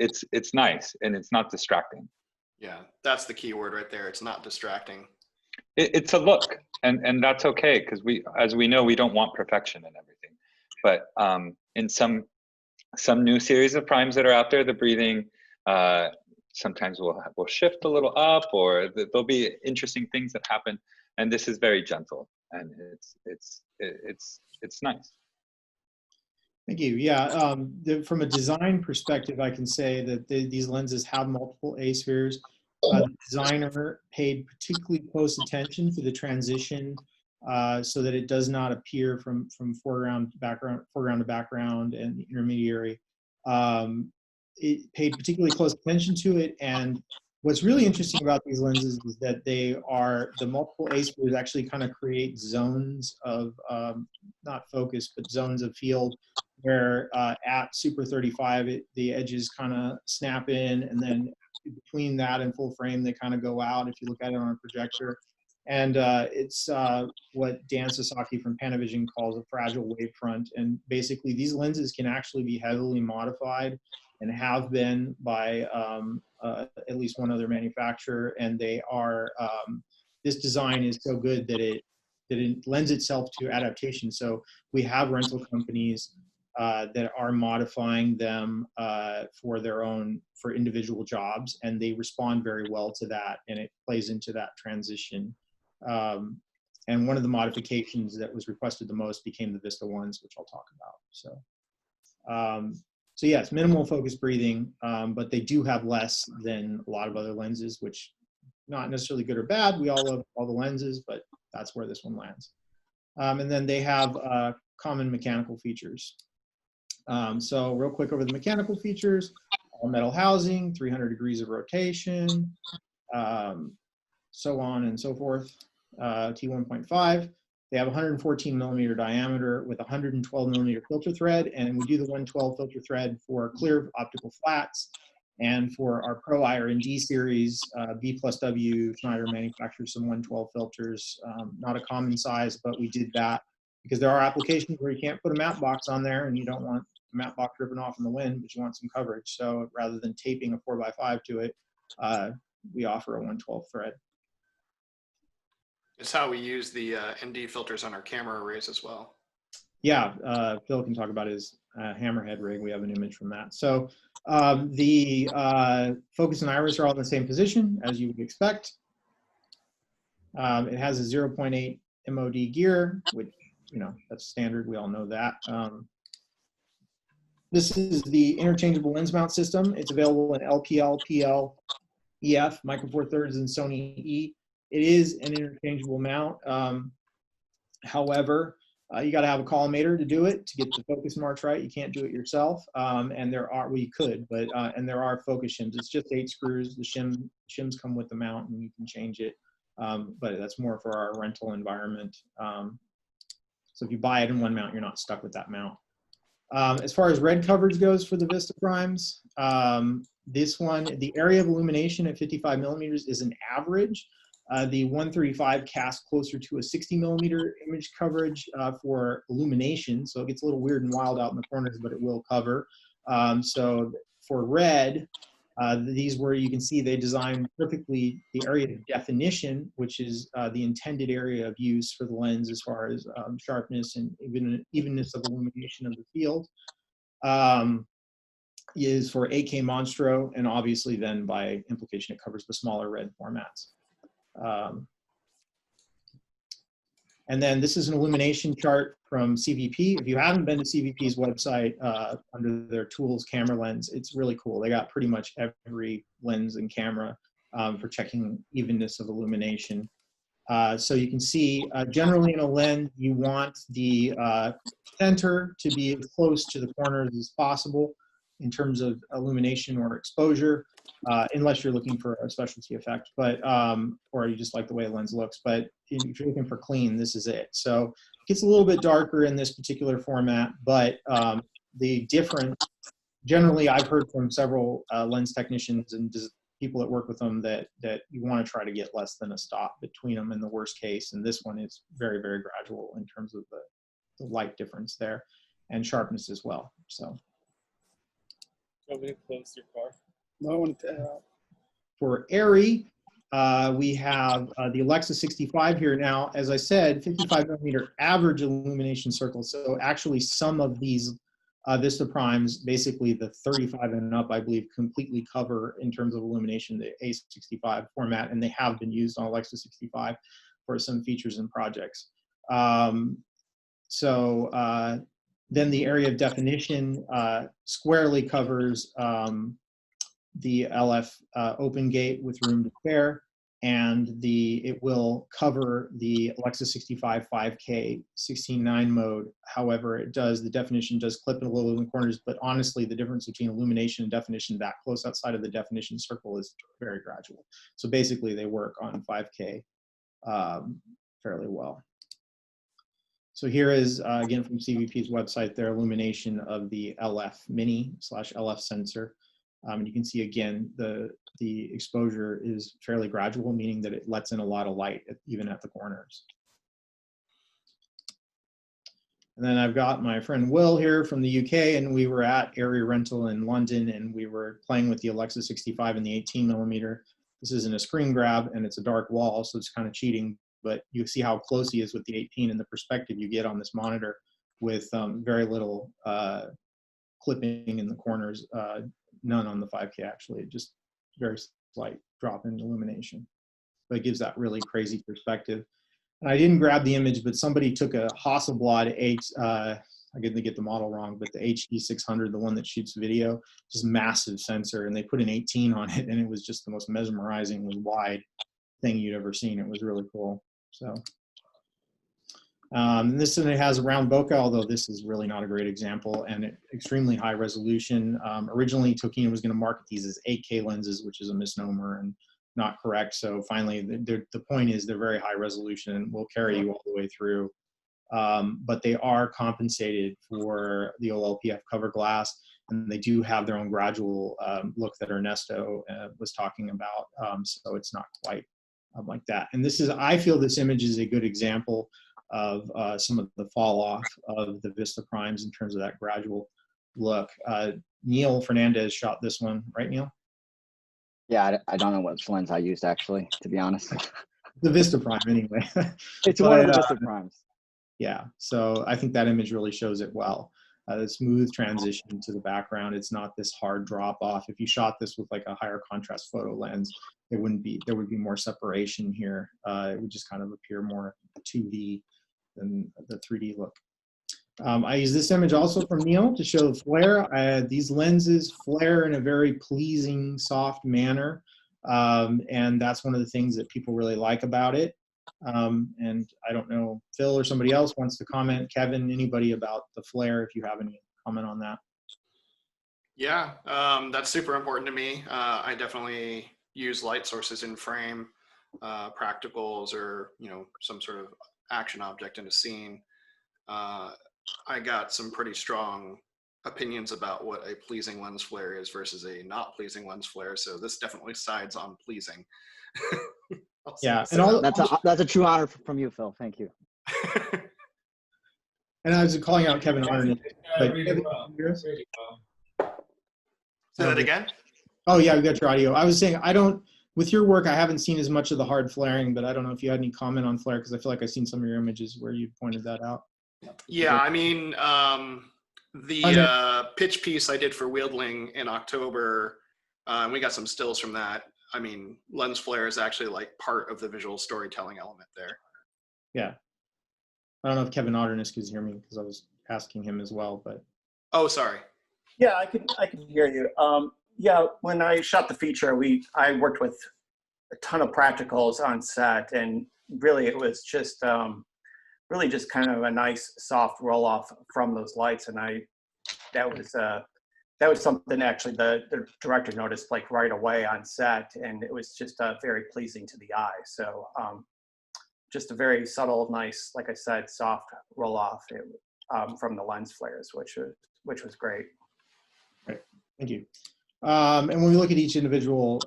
nice, and it's not distracting. Yeah, that's the key word right there. It's not distracting. It's a look, and that's okay, because as we know, we don't want perfection in everything. But in some new series of primes that are out there, the breathing sometimes will shift a little up, or there'll be interesting things that happen. And this is very gentle, and it's nice. Thank you. Yeah, from a design perspective, I can say that these lenses have multiple A spheres. The designer paid particularly close attention to the transition, so that it does not appear from foreground to background, and the intermediary. It paid particularly close attention to it, and what's really interesting about these lenses is that the multiple A spheres actually kind of create zones of not focus, but zones of field, where at Super 35, the edges kind of snap in, and then between that and full frame, they kind of go out if you look at it on a projector. And it's what Dan Sasaki from Panavision calls a fragile wavefront. And basically, these lenses can actually be heavily modified, and have been by at least one other manufacturer. And they are, this design is so good that it lends itself to adaptation. So we have rental companies that are modifying them for individual jobs, and they respond very well to that, and it plays into that transition. And one of the modifications that was requested the most became the Vista ones, which I'll talk about. So yes, minimal focus breathing, but they do have less than a lot of other lenses, which not necessarily good or bad. We all love all the lenses, but that's where this one lands. And then they have common mechanical features. So real quick over the mechanical features: all metal housing, 300 degrees of rotation, so on and so forth. T1.5. They have 114 millimeter diameter with 112 millimeter filter thread, and we do the 112 filter thread for clear optical flats. And for our Pro IR&D series, B+W Schneider manufactures some 112 filters. Not a common size, but we did that because there are applications where you can't put a matte box on there, and you don't want a matte box ripping off in the wind, but you want some coverage. So rather than taping a 4x5 to it, we offer a 112 thread. It's how we use the ND filters on our camera arrays as well. Yeah, Phil can talk about his hammerhead rig. We have an image from that. So the focus and iris are all in the same position, as you would expect. It has a 0.8 MOD gear, which, you know, that's standard. We all know that. This is the interchangeable lens mount system. It's available in LPL, PL, EF, Micro Four Thirds, and Sony E. It is an interchangeable mount. However, you got to have a collimator to do it to get the focus marks right. You can't do it yourself. And there are, well, you could, but and there are focus shims. It's just 8 screws. The shims come with the mount, and you can change it. But that's more for our rental environment. So if you buy it in one mount, you're not stuck with that mount. As far as red coverage goes for the Vista Primes, this one, the area of illumination at 55 millimeters is an average. The 135 casts closer to a 60 millimeter image coverage for illumination. So it gets a little weird and wild out in the corners, but it will cover. So for red, these where you can see they designed perfectly the area of definition, which is the intended area of use for the lens as far as sharpness and evenness of illumination of the field, is for 8K Monstro, and obviously then by implication it covers the smaller red formats. And then this is an illumination chart from CVP. If you haven't been to CVP's website under their tools camera lens, it's really cool. They got pretty much every lens and camera for checking evenness of illumination. So you can see generally in a lens, you want the center to be as close to the corners as possible in terms of illumination or exposure, unless you're looking for a specialty effect, but or you just like the way a lens looks. But if you're looking for clean, this is it. So it gets a little bit darker in this particular format, but the difference, generally I've heard from several lens technicians and people that work with them that you want to try to get less than a stop between them in the worst case. And this one is very, very gradual in terms of the light difference there and sharpness as well. So. Want me to close your car? No, I want to. For ARRI, we have the Alexa 65 here now. As I said, 55 millimeter average illumination circle. So actually some of these Vista Primes, basically the 35 and up, I believe, completely cover in terms of illumination the A65 format, and they have been used on Alexa 65 for some features and projects. Then the area of definition squarely covers the LF open gate with room to spare, and it will cover the Alexa 65 5K 16:9 mode. However, the definition does clip a little in the corners, but honestly, the difference between illumination and definition that close outside of the definition circle is very gradual. So basically, they work on 5K fairly well. So here is, again, from CVP's website, their illumination of the LF Mini/LF sensor. And you can see, again, the exposure is fairly gradual, meaning that it lets in a lot of light, even at the corners. And then I've got my friend Will here from the UK, and we were at Area Rental in London, and we were playing with the Alexa 65 and the 18 millimeter. This isn't a screen grab, and it's a dark wall, so it's kind of cheating. But you see how close he is with the 18 and the perspective you get on this monitor with very little clipping in the corners, none on the 5K actually, just very slight drop in illumination. But it gives that really crazy perspective. And I didn't grab the image, but somebody took a Hasselblad I didn't get the model wrong, but the HD 600, the one that shoots video, just massive sensor, and they put an 18 on it, and it was just the most mesmerizingly wide thing you'd ever seen. It was really cool. So this one, it has a round bokeh, although this is really not a great example, and extremely high resolution. Originally, Tokina was going to market these as 8K lenses, which is a misnomer and not correct. So finally, the point is they're very high resolution and will carry you all the way through. But they are compensated for the OLPF cover glass, and they do have their own gradual look that Ernesto was talking about. So it's not quite like that. And this is, I feel this image is a good example of some of the fall off of the Vista Primes in terms of that gradual look. Neil Fernandez shot this one, right, Neil? Yeah, I don't know what lens I used actually, to be honest. The Vista Prime, anyway. It's one of the Vista Primes. Yeah, so I think that image really shows it well. the smooth transition to the background. It's not this hard drop off. If you shot this with like a higher contrast photo lens, there would be more separation here. It would just kind of appear more 2D than the 3D look. I use this image also from Neil to show the flare. These lenses flare in a very pleasing, soft manner. And that's one of the things that people really like about it. And I don't know, Phil or somebody else wants to comment, Kevin, anybody about the flare, if you have any comment on that. Yeah, that's super important to me. I definitely use light sources in frame, practicals, or some sort of action object in a scene. I got some pretty strong opinions about what a pleasing lens flare is versus a not pleasing lens flare. So this definitely sides on pleasing. Yeah, and that's a true honor from you, Phil. Thank you. And I was calling out Kevin Arden. Say that again? Oh yeah, we got your audio. I was saying, with your work, I haven't seen as much of the hard flaring, but I don't know if you had any comment on flare, because I feel like I've seen some of your images where you pointed that out. Yeah, I mean, the pitch piece I did for Wieldling in October, we got some stills from that. I mean, lens flare is actually like part of the visual storytelling element there. Yeah. I don't know if Kevin Otterness could hear me, because I was asking him as well, but. Oh, sorry. Yeah, I can hear you. Yeah, when I shot the feature, I worked with a ton of practicals on set, and really it was just really just kind of a nice soft roll off from those lights, and that was something actually the director noticed like right away on set, and it was just very pleasing to the eye. So just a very subtle, nice, like I said, soft roll off from the lens flares, which was great. Right. Thank you. And when we look at each individual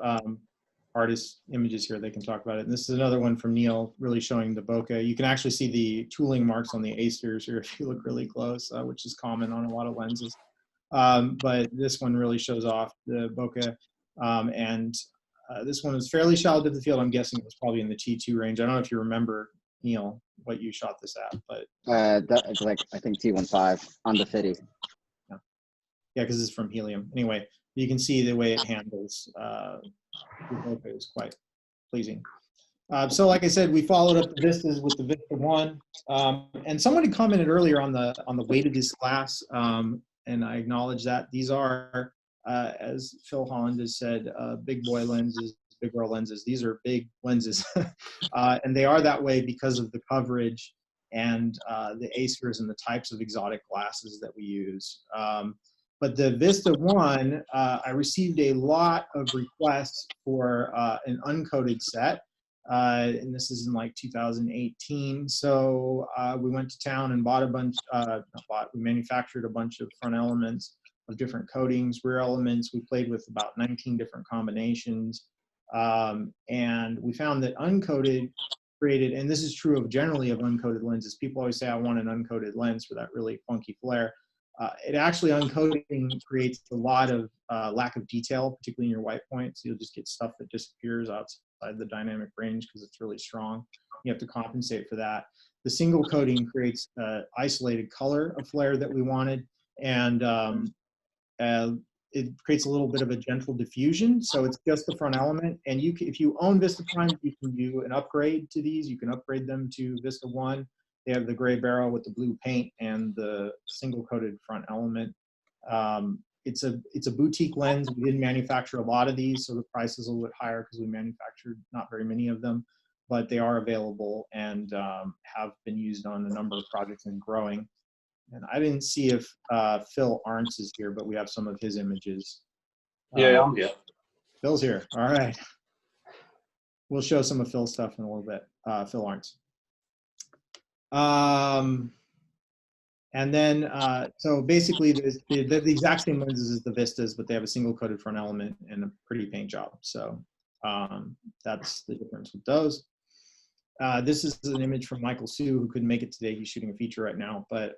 artist images here, they can talk about it. And this is another one from Neil, really showing the bokeh. You can actually see the tooling marks on the A spheres here if you look really close, which is common on a lot of lenses. But this one really shows off the bokeh. And this one is fairly shallow depth of field. I'm guessing it was probably in the T2 range. I don't know if you remember, Neil, what you shot this at, but It's like, I think T15 on the 50. Yeah, because it's from helium. Anyway, you can see the way it handles the bokeh is quite pleasing. So like I said, we followed up the Vistas with the Vista 1. And somebody commented earlier on the weight of this glass, and I acknowledge that. These are, as Phil Holland has said, big boy lenses, big girl lenses. These are big lenses. And they are that way because of the coverage and the A-spheres and the types of exotic glasses that we use. But the Vista 1, I received a lot of requests for an uncoated set. And this is in like 2018. So we went to town and bought a bunch, we manufactured a bunch of front elements of different coatings, rear elements. We played with about 19 different combinations. And we found that uncoated created, and this is true of generally of uncoated lenses. People always say, I want an uncoated lens for that really funky flare. It actually, uncoating creates a lot of lack of detail, particularly in your white points. You'll just get stuff that disappears outside the dynamic range because it's really strong. You have to compensate for that. The single coating creates isolated color of flare that we wanted, and it creates a little bit of a gentle diffusion. So it's just the front element. And if you own Vista Prime, you can do an upgrade to these. You can upgrade them to Vista 1. They have the gray barrel with the blue paint and the single coated front element. It's a boutique lens. We didn't manufacture a lot of these, so the price is a little bit higher because we manufactured not very many of them, but they are available and have been used on a number of projects and growing. And I didn't see if Phil Arntz is here, but we have some of his images. Yeah, I'm here. Phil's here. All right. We'll show some of Phil's stuff in a little bit. Phil Arntz. And then, so basically the exact same lenses as the Vistas, but they have a single coated front element and a pretty paint job. So that's the difference with those. This is an image from Michael Sue, who couldn't make it today. He's shooting a feature right now, but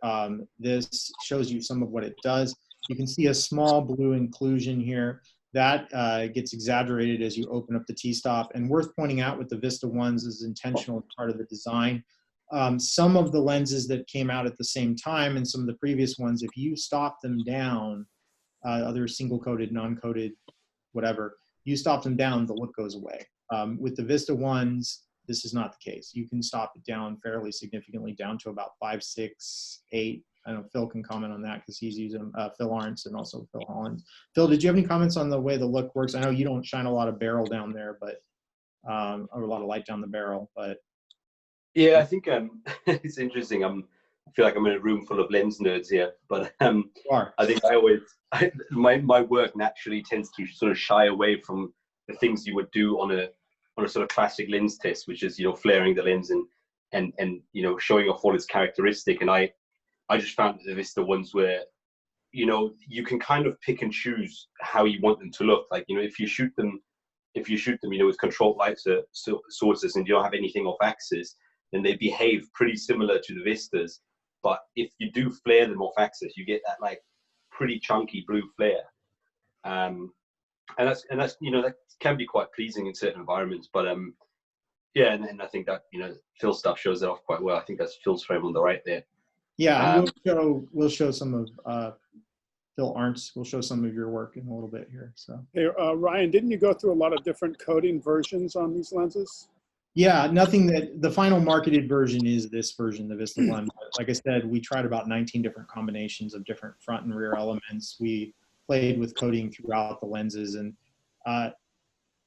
this shows you some of what it does. You can see a small blue inclusion here. That gets exaggerated as you open up the T-stop. And worth pointing out with the Vista ones is intentional as part of the design. Some of the lenses that came out at the same time and some of the previous ones, if you stop them down, other single-coated, non-coated, whatever, you stop them down, the look goes away. With the Vista ones, this is not the case. You can stop it down fairly significantly, down to about 5, 6, 8. I know Phil can comment on that because he's using Phil Arntz and also Phil Holland. Phil, did you have any comments on the way the look works? I know you don't shine a lot of barrel down there, but or a lot of light down the barrel, but yeah, I think it's interesting. I feel like I'm in a room full of lens nerds here, but I think my work naturally tends to sort of shy away from the things you would do on a sort of classic lens test, which is, you know, flaring the lens and you know, showing off all its characteristic. And I just found the Vista ones where, you know, you can kind of pick and choose how you want them to look. Like, you know, if you shoot them, you know, with controlled light sources and you don't have anything off axis, then they behave pretty similar to the Vistas. But if you do flare them off axis, you get that like pretty chunky blue flare. And that's, you know, that can be quite pleasing in certain environments. But yeah, and I think that, you know, Phil's stuff shows that off quite well. I think that's Phil's frame on the right there. yeah, and we'll show some of Phil Arntz. We'll show some of your work in a little bit here. So, Hey, Ryan, didn't you go through a lot of different coating versions on these lenses? yeah, nothing that the final marketed version is this version, the Vista one. Like I said, we tried about 19 different combinations of different front and rear elements. We played with coating throughout the lenses, and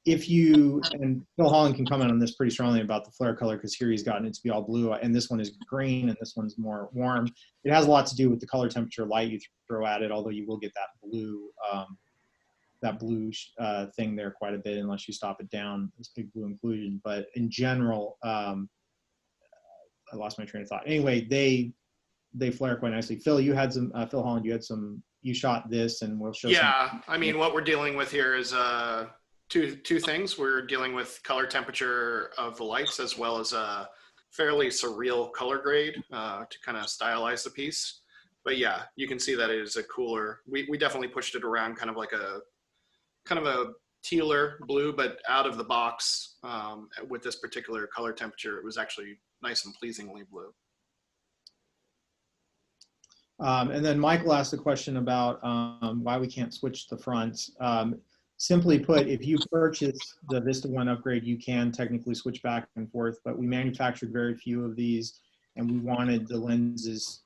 if you, and Phil Holland can comment on this pretty strongly about the flare color, because here he's gotten it to be all blue, and this one is green, and this one's more warm. It has a lot to do with the color temperature light you throw at it, although you will get that blue thing there quite a bit unless you stop it down, this big blue inclusion. But in general, I lost my train of thought. Anyway, they flare quite nicely. Phil, you had some, Phil Holland, you shot this, and we'll show Yeah, I mean, what we're dealing with here is two things. We're dealing with color temperature of the lights as well as a fairly surreal color grade to kind of stylize the piece. But yeah, you can see that it is a cooler. We definitely pushed it around kind of like a tealer blue, but out of the box with this particular color temperature, it was actually nice and pleasingly blue. And then Michael asked a question about why we can't switch the fronts. Simply put, if you purchase the Vista One upgrade, you can technically switch back and forth, but we manufactured very few of these, and we wanted the lenses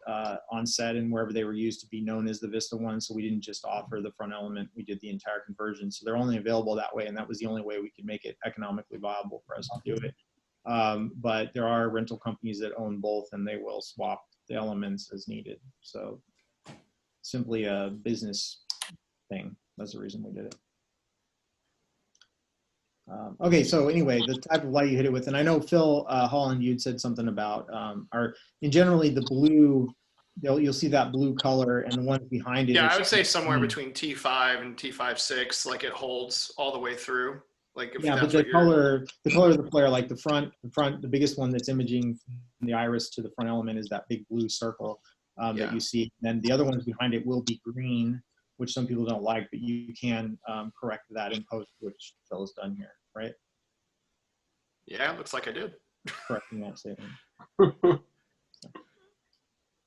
on set and wherever they were used to be known as the Vista One, so we didn't just offer the front element, we did the entire conversion. So they're only available that way, and that was the only way we could make it economically viable for us to do it. But there are rental companies that own both, and they will swap the elements as needed. So simply a business thing. That's the reason we did it. Okay, so anyway, the type of light you hit it with, and I know Phil Holland, you'd said something about, in generally the blue, you'll see that blue color, and the ones behind it. Yeah, I would say somewhere between T5 and T5.6, like it holds all the way through. Like if yeah, that's but the color of the flare, like the biggest one that's imaging from the iris to the front element is that big blue circle that you see. And then the other ones behind it will be green, which some people don't like, but you can correct that in post, which Phil's done here, right? Yeah, looks like I did. Correcting that statement.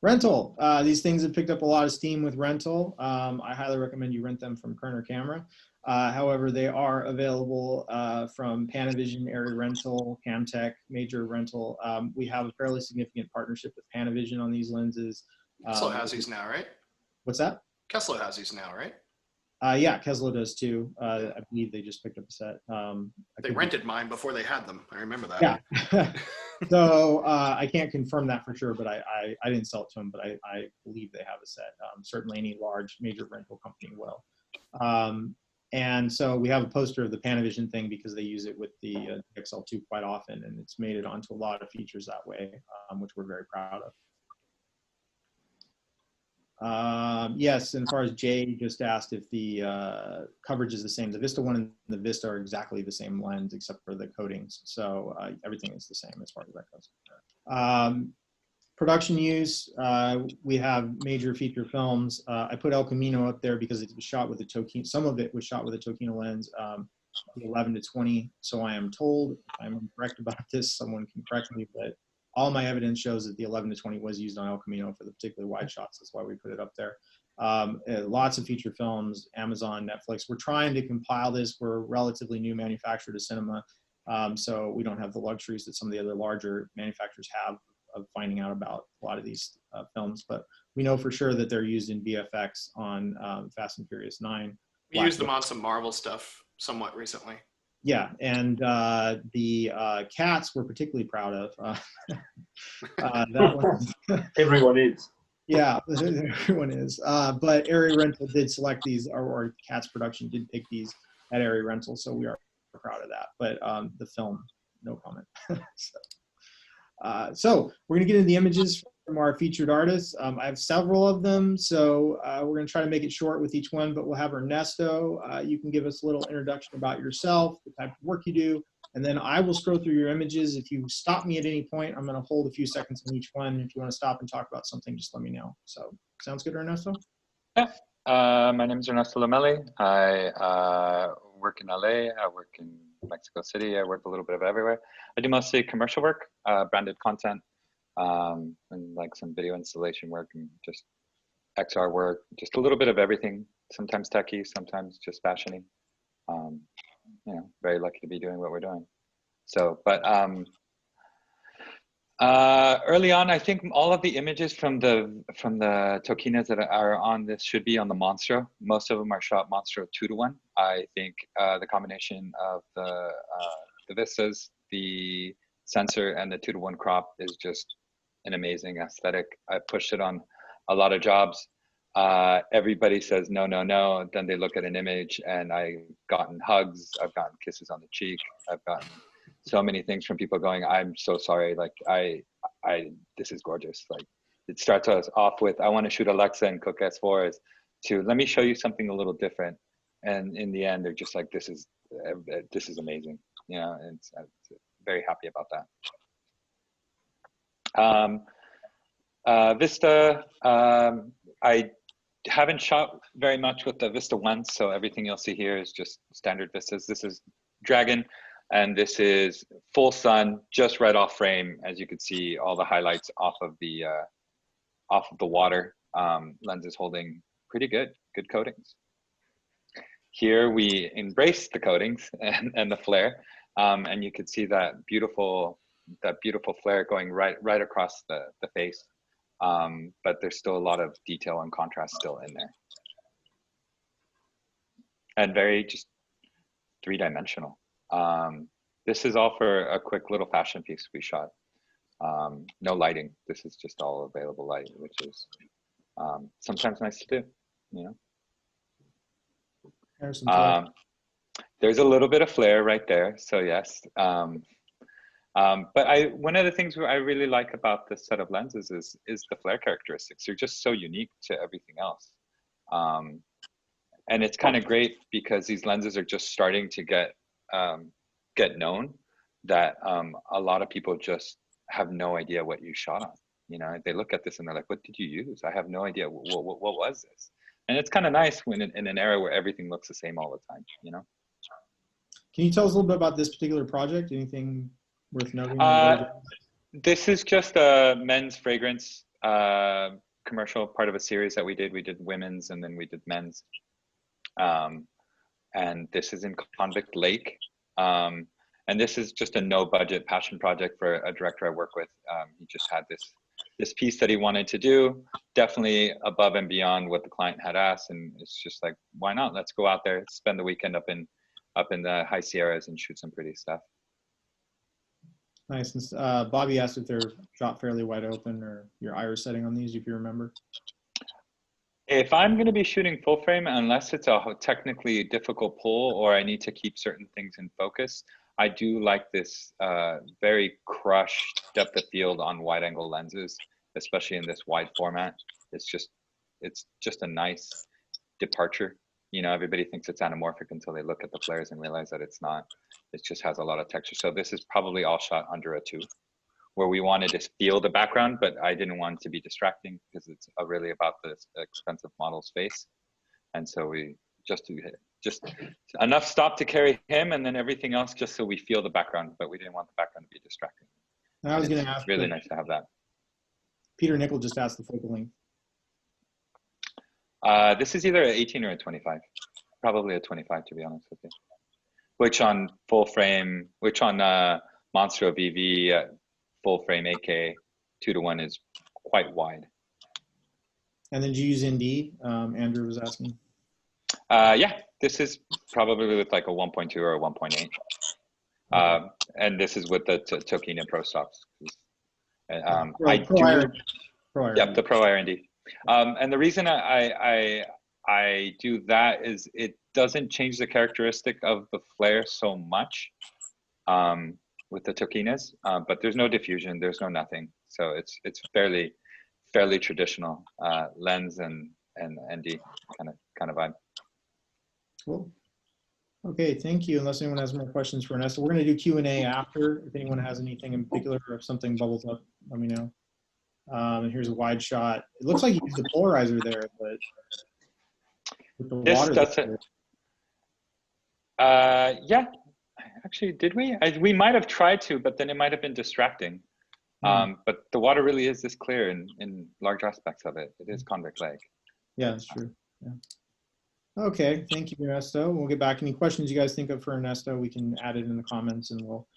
Rental. These things have picked up a lot of steam with rental. I highly recommend you rent them from Kerner Camera. However, they are available from Panavision, Area Rental, Camtech, Major Rental. We have a fairly significant partnership with Panavision on these lenses. Kessler has these now, right? What's that? Kessler has these now, right? Yeah, Kessler does too. I believe they just picked up a set. They rented mine before they had them. I remember that. Yeah. So I can't confirm that for sure, but I didn't sell it to them, but I believe they have a set. Certainly any large major rental company will. And so we have a poster of the Panavision thing because they use it with the XL2 quite often, and it's made it onto a lot of features that way, which we're very proud of. Yes, and as far as Jay just asked if the coverage is the same, the Vista One and the Vista are exactly the same lens except for the coatings. So everything is the same as far as that goes. Production use, we have major feature films. I put El Camino up there because it was shot with a Tokina. Some of it was shot with a Tokina lens, 11 to 20. So I am told, if I'm correct about this, someone can correct me, but all my evidence shows that the 11-20 was used on El Camino for the particularly wide shots. That's why we put it up there. Lots of feature films, Amazon, Netflix. We're trying to compile this. We're a relatively new manufacturer to cinema, so we don't have the luxuries that some of the other larger manufacturers have of finding out about a lot of these films. But we know for sure that they're used in VFX on Fast and Furious 9. We used them on some Marvel stuff somewhat recently. Yeah, and the cats we're particularly proud of. That one, everyone is. Yeah, everyone is. But Area Rental did select these, or Cats Production did pick these at Area Rental, so we are proud of that. But the film, no comment. So we're going to get into the images from our featured artists. I have several of them, so we're going to try to make it short with each one, but we'll have Ernesto. You can give us a little introduction about yourself, the type of work you do, and then I will scroll through your images. If you stop me at any point, I'm going to hold a few seconds on each one. If you want to stop and talk about something, just let me know. So sounds good, Ernesto? Yeah. My name is Ernesto Lamelli. I work in LA. I work in Mexico City. I work a little bit of everywhere. I do mostly commercial work, branded content, and like some video installation work and just XR work, just a little bit of everything. Sometimes techie, sometimes just fashiony. You know, very lucky to be doing what we're doing. So, but early on, I think all of the images from the Tokinas that are on this should be on the Monstro. Most of them are shot Monstro 2:1. I think the combination of the Vistas, the sensor, and the 2:1 crop is just an amazing aesthetic. I pushed it on a lot of jobs. Everybody says no, no, no. Then they look at an image, and I've gotten hugs. I've gotten kisses on the cheek. I've gotten so many things from people going, I'm so sorry. Like this is gorgeous. Like it starts us off with, I want to shoot Alexa and cook S4s to let me show you something a little different. And in the end, they're just like, this is amazing. You know, and it's very happy about that. Vista, I haven't shot very much with the Vista 1, so everything you'll see here is just standard Vistas. This is Dragon, and this is full sun, just right off frame. As you can see, all the highlights off of the water. Lens is holding pretty good coatings. Here we embrace the coatings and the flare, and you can see that beautiful flare going right across the face. But there's still a lot of detail and contrast still in there, and very just three-dimensional. This is all for a quick little fashion piece we shot. No lighting. This is just all available light, which is sometimes nice to do, you know. There's a little bit of flare right there, so yes. But one of the things I really like about this set of lenses is the flare characteristics. They're just so unique to everything else. And it's kind of great because these lenses are just starting to get known, that a lot of people just have no idea what you shot on. You know, they look at this and they're like, what did you use? I have no idea. What was this? And it's kind of nice when in an era where everything looks the same all the time, you know? Can you tell us a little bit about this particular project? Anything worth noting? This is just a men's fragrance commercial, part of a series that we did. We did women's and then we did men's. And this is in Convict Lake. And this is just a no budget passion project for a director I work with. He just had this piece that he wanted to do, definitely above and beyond what the client had asked. And it's just like, why not? Let's go out there, spend the weekend up in the high Sierras and shoot some pretty stuff. Nice. Bobby asked if they're shot fairly wide open, or your iris setting on these, if you remember. If I'm going to be shooting full frame, unless it's a technically difficult pull or I need to keep certain things in focus, I do like this very crushed depth of field on wide angle lenses, especially in this wide format. It's just a nice departure. You know, everybody thinks it's anamorphic until they look at the flares and realize that it's not. It just has a lot of texture. So this is probably all shot under a 2, where we wanted to feel the background, but I didn't want it to be distracting because it's really about this expensive model's face. And so we just enough stop to carry him, and then everything else just so we feel the background, but we didn't want the background to be distracting. I was And going to it's ask. really nice to have that. Peter Nickel just asked the focal length. This is either an 18 or a 25. Probably a 25, to be honest with you. Which on full frame, which on Monstro VV full frame 8K 2:1 is quite wide. And then do you use ND? Andrew was asking. Yeah, this is probably with like a 1.2 or a 1.8. And this is with the Tokina Pro Stocks. The Pro IRND. And the reason I do that is it doesn't change the characteristic of the flare so much with the Tokinas, but there's no diffusion, there's no nothing. So it's fairly traditional lens and ND kind of vibe. Cool. Okay, thank you. Unless anyone has more questions for Ernesto, we're going to do Q&A after. If anyone has anything in particular or if something bubbles up, let me know. And here's a wide shot. It looks like you used a polarizer there, but with the water. That's it. Yeah, actually, did we? We might have tried to, but then it might have been distracting. But the water really is this clear in large aspects of it. It is convex lake. Yeah, that's true. Yeah. Okay, thank you, Ernesto. We'll get back. Any questions you guys think of for Ernesto, we can add it in the comments and we'll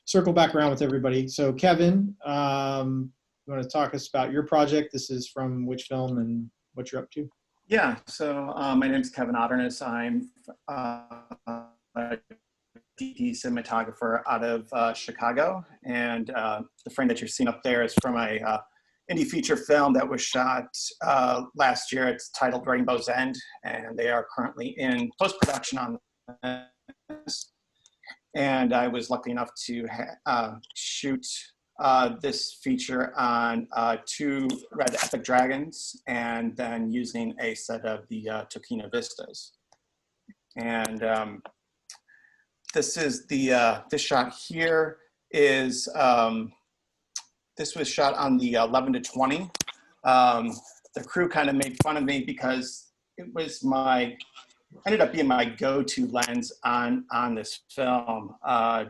circle back around with everybody. So Kevin, you want to talk us about your project? This is from which film and what you're up to? Yeah, so my name is Kevin Otterness. I'm a DP cinematographer out of Chicago. And the frame that you're seeing up there is from a indie feature film that was shot last year. It's titled Rainbow's End, and they are currently in post-production on this. And I was lucky enough to shoot this feature on 2 Red Epic Dragons, and then using a set of the Tokina Vistas. And this is the this shot here is this was shot on the 11-20. The crew kind of made fun of me because it was ended up being my go-to lens on this film,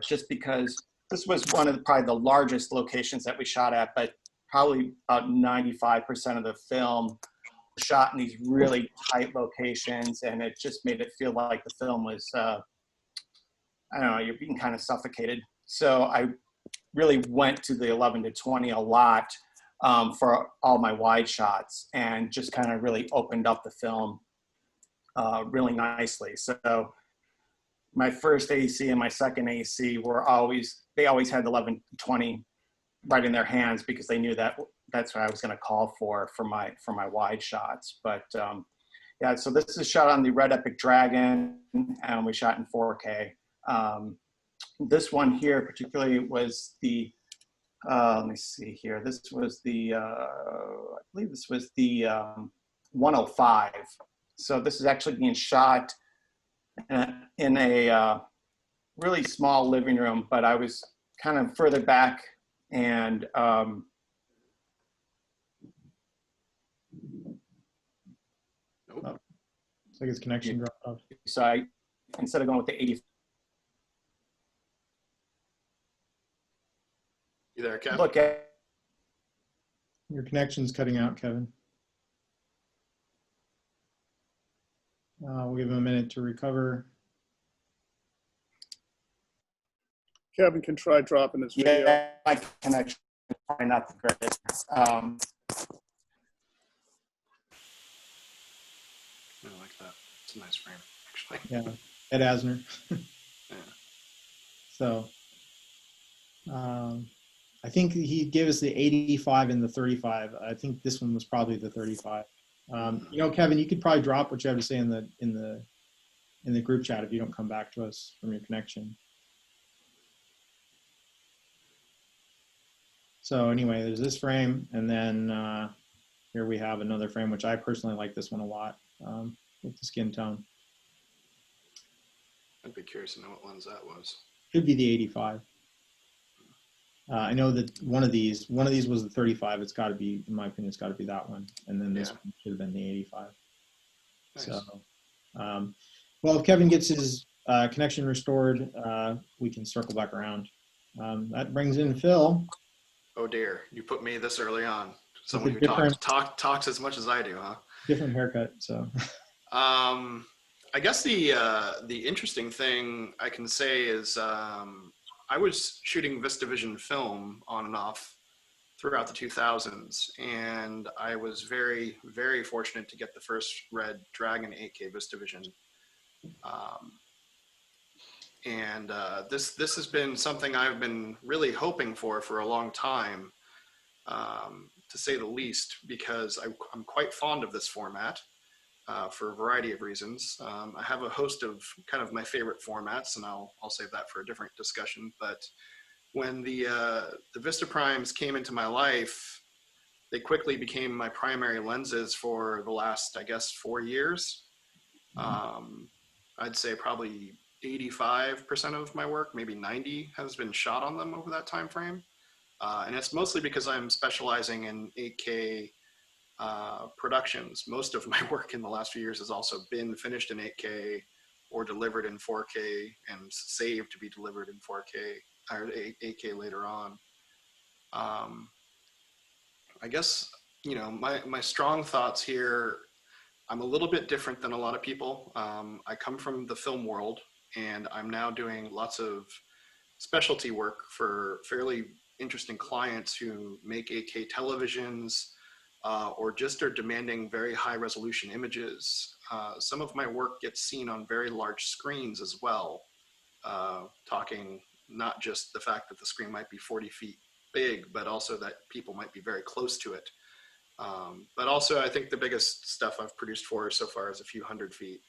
just because this was one of probably the largest locations that we shot at, but probably about 95% of the film was shot in these really tight locations, and it just made it feel like the film was, I don't know, you're being kind of suffocated. So I really went to the 11-20 a lot for all my wide shots, and just kind of really opened up the film really nicely. So my first AC and my second AC they always had the 11-20 right in their hands because they knew that that's what I was going to call for my wide shots. But yeah, so this is shot on the Red Epic Dragon, and we shot in 4K. This one here particularly was the, let me see here. This was the, I believe this was the 105. So this is actually being shot in a really small living room, but I was kind of further back, and looks like his connection dropped off. So instead of going with the 80. You there, Kevin? Look at your connection's cutting out, Kevin. We'll give him a minute to recover. Kevin can try dropping his video. Yeah, my connection is probably not the greatest. I like that. It's a nice frame, actually. Yeah, Ed Asner. Yeah. So, I think he gave us the 85 and the 35. I think this one was probably the 35. You know, Kevin, you could probably drop what you have to say in the group chat if you don't come back to us from your connection. So anyway, there's this frame, and then here we have another frame, which I personally like this one a lot, with the skin tone. I'd be curious to know what lens that was. Should be the 85. I know that one of these was the 35. It's got to be, in my opinion, it's got to be that one. And then this one should have been the 85. Nice. So, well, if Kevin gets his connection restored, we can circle back around. That brings in Phil. Oh dear, you put me this early on. Someone who different, talks as much as I do, huh? different haircut. So, I guess the interesting thing I can say is I was shooting VistaVision film on and off throughout the 2000s, and I was very, very fortunate to get the first Red Dragon 8K VistaVision. And this has been something I've been really hoping for a long time, to say the least, because I'm quite fond of this format for a variety of reasons. I have a host of kind of my favorite formats, and I'll save that for a different discussion. But when the Vista Primes came into my life, they quickly became my primary lenses for the last, I guess, 4 years. I'd say probably 85% of my work, maybe 90, has been shot on them over that time frame. And it's mostly because I'm specializing in 8K productions. Most of my work in the last few years has also been finished in 8K or delivered in 4K and saved to be delivered in 4K or 8K later on. I guess, you know, my strong thoughts here, I'm a little bit different than a lot of people. I come from the film world, and I'm now doing lots of specialty work for fairly interesting clients who make 8K televisions or just are demanding very high resolution images. Some of my work gets seen on very large screens as well, talking not just the fact that the screen might be 40 feet big, but also that people might be very close to it. But also, I think the biggest stuff I've produced for so far is a few hundred feet.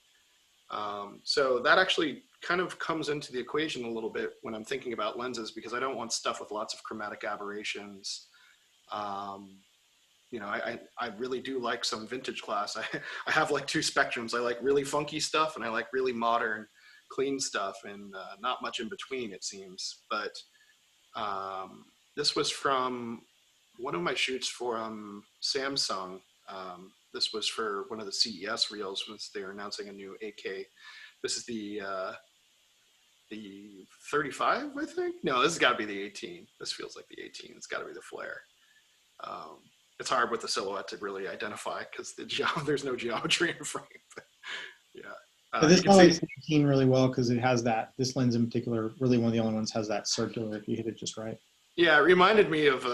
So that actually kind of comes into the equation a little bit when I'm thinking about lenses, because I don't want stuff with lots of chromatic aberrations. You know, I really do like some vintage class. I have like two spectrums. I like really funky stuff, and I like really modern, clean stuff, and not much in between, it seems. But this was from one of my shoots for Samsung. This was for one of the CES reels once they were announcing a new 8K. This is the 35, I think. No, this has got to be the 18. This feels like the 18. It's got to be the flare. It's hard with the silhouette to really identify because there's no geometry in frame. But, yeah. This highlights the 18 really well because it has that. This lens in particular, really one of the only ones, has that circular if you hit it just right. Yeah, it reminded me of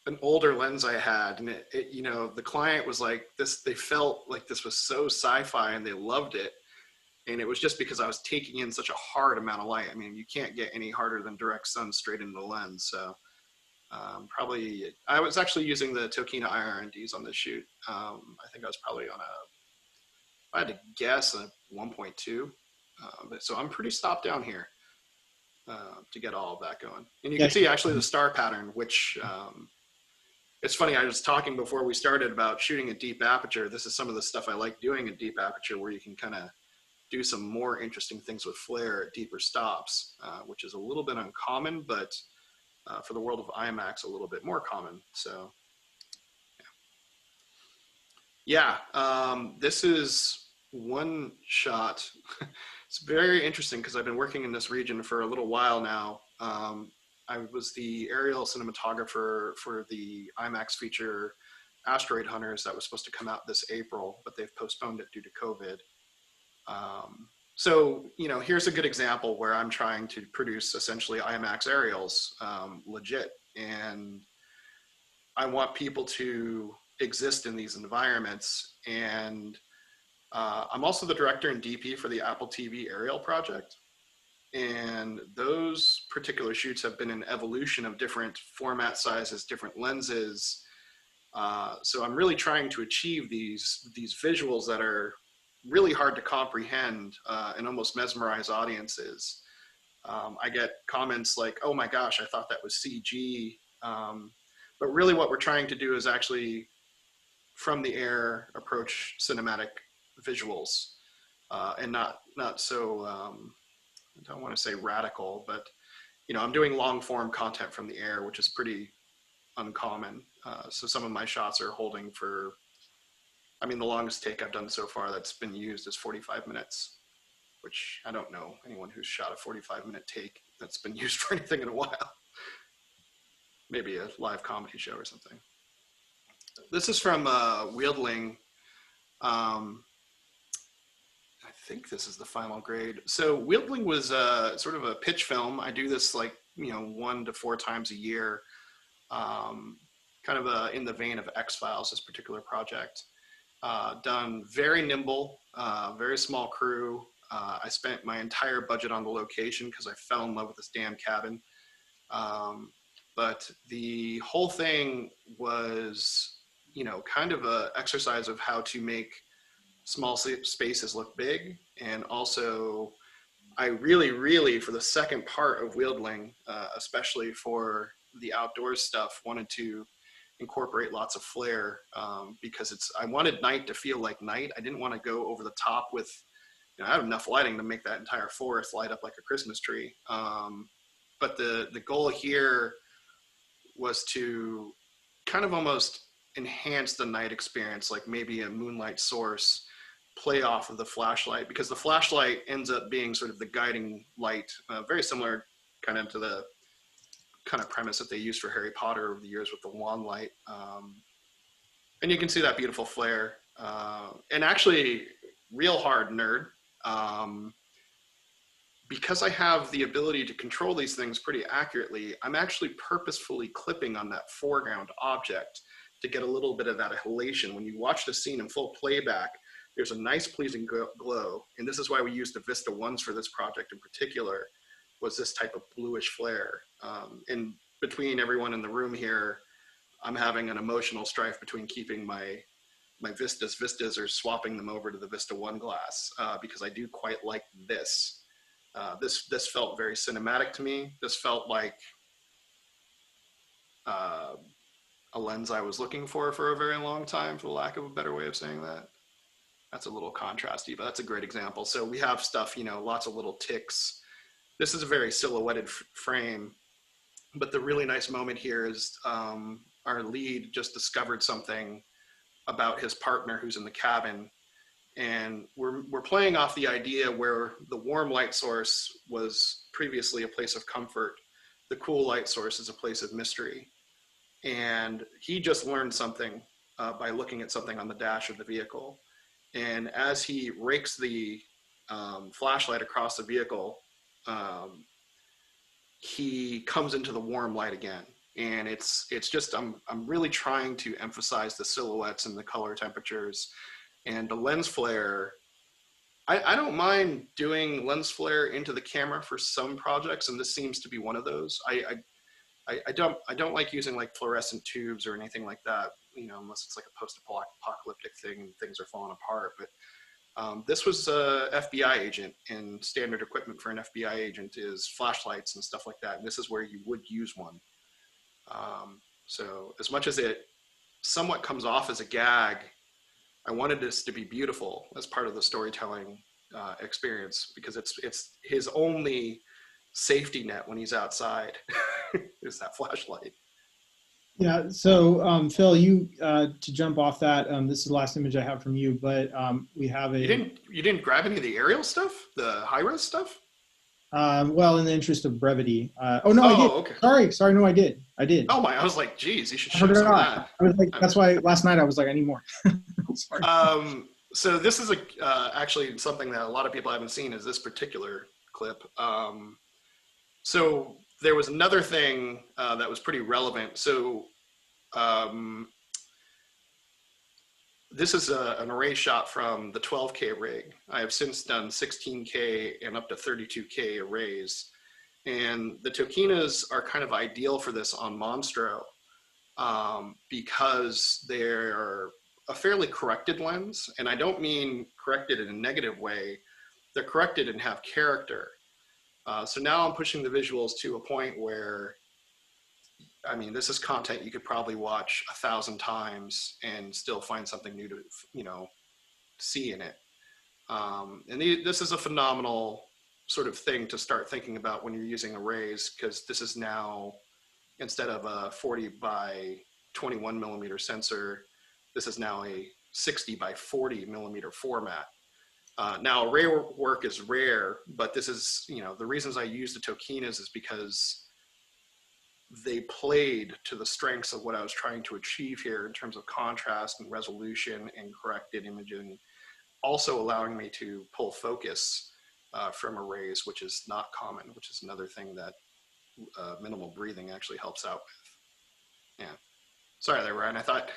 an older lens I had, and it, you know, the client was like this. They felt like this was so sci-fi, and they loved it. And it was just because I was taking in such a hard amount of light. I mean, you can't get any harder than direct sun straight into the lens. So probably, I was actually using the Tokina IRNDs on this shoot. I think I was probably on I had to guess, a 1.2. So I'm pretty stopped down here to get all of that going. And you can see actually the star pattern, which it's funny, I was talking before we started about shooting at deep aperture. This is some of the stuff I like doing at deep aperture, where you can kind of do some more interesting things with flare at deeper stops, which is a little bit uncommon, but for the world of IMAX, a little bit more common. So yeah, this is one shot. It's very interesting because I've been working in this region for a little while now. I was the aerial cinematographer for the IMAX feature Asteroid Hunters that was supposed to come out this April, but they've postponed it due to COVID. So, you know, here's a good example where I'm trying to produce essentially IMAX aerials, legit. And I want people to exist in these environments. And I'm also the director and DP for the Apple TV aerial project. And those particular shoots have been an evolution of different format sizes, different lenses. So I'm really trying to achieve these visuals that are really hard to comprehend and almost mesmerize audiences. I get comments like, oh my gosh, I thought that was CG. But really what we're trying to do is actually from the air approach cinematic visuals and not so, I don't want to say radical, but you know, I'm doing long form content from the air, which is pretty uncommon. So some of my shots are holding for, I mean, the longest take I've done so far that's been used is 45 minutes, which I don't know anyone who's shot a 45-minute take that's been used for anything in a while. maybe a live comedy show or something. This is from Wieldling. I think this is the final grade. So Wieldling was sort of a pitch film. I do this like, 1 to 4 times a year, kind of in the vein of X-Files, this particular project. Done very nimble, very small crew. I spent my entire budget on the location because I fell in love with this damn cabin. But the whole thing was, kind of a exercise of how to make small spaces look big. And also, I really, for the second part of Wieldling, especially for the outdoors stuff, wanted to incorporate lots of flair because I wanted night to feel like night. I didn't want to go over the top with, I have enough lighting to make that entire forest light up like a Christmas tree. But the goal here was to kind of almost enhance the night experience, like maybe a moonlight source, play off of the flashlight, because the flashlight ends up being sort of the guiding light, very similar kind of to the kind of premise that they used for Harry Potter over the years with the wand light. And you can see that beautiful flare. And actually, real hard nerd, because I have the ability to control these things pretty accurately, I'm actually purposefully clipping on that foreground object to get a little bit of that halation. When you watch the scene in full playback, there's a nice pleasing glow. And this is why we used the Vista ones for this project in particular, was this type of bluish flare. And between everyone in the room here, I'm having an emotional strife between keeping my Vistas or swapping them over to the Vista One glass because I do quite like this. This felt very cinematic to me. This felt like a lens I was looking for a very long time, for the lack of a better way of saying that. That's a little contrasty, but that's a great example. So we have stuff, lots of little ticks. This is a very silhouetted frame, but the really nice moment here is our lead just discovered something about his partner who's in the cabin. And we're playing off the idea where the warm light source was previously a place of comfort. The cool light source is a place of mystery. And he just learned something by looking at something on the dash of the vehicle. And as he rakes the flashlight across the vehicle, he comes into the warm light again. And it's just, I'm really trying to emphasize the silhouettes and the color temperatures and the lens flare. I don't mind doing lens flare into the camera for some projects, and this seems to be one of those. I don't like using like fluorescent tubes or anything like that, unless it's like a post-apocalyptic thing and things are falling apart. But this was a FBI agent, and standard equipment for an FBI agent is flashlights and stuff like that. And this is where you would use one. So as much as it somewhat comes off as a gag, I wanted this to be beautiful as part of the storytelling experience, because it's his only safety net when he's outside is that flashlight. Yeah, so Phil, you to jump off that, this is the last image I have from you, but we have a... You didn't grab any of the aerial stuff, the high-res stuff? Well, in the interest of brevity. I did. Okay. Sorry, no, I did. Oh my, I was like, geez, you should show some of that. I was like, that's why last night I was like, I need more. Sorry. So this is actually something that a lot of people haven't seen, is this particular clip. So there was another thing that was pretty relevant. So this is an array shot from the 12K rig. I have since done 16K and up to 32K arrays. And the Tokinas are kind of ideal for this on Monstro because they're a fairly corrected lens. And I don't mean corrected in a negative way. They're corrected and have character. So now I'm pushing the visuals to a point where, I mean, this is content you could probably watch 1,000 times and still find something new to, see in it. And this is a phenomenal sort of thing to start thinking about when you're using arrays, because this is now, instead of a 40 by 21 millimeter sensor, this is now a 60 by 40 millimeter format. Now, array work is rare, but this is, the reasons I use the Tokinas is because they played to the strengths of what I was trying to achieve here in terms of contrast and resolution and corrected imaging, also allowing me to pull focus from arrays, which is not common, which is another thing that minimal breathing actually helps out with. Yeah. Sorry there, Ryan. I thought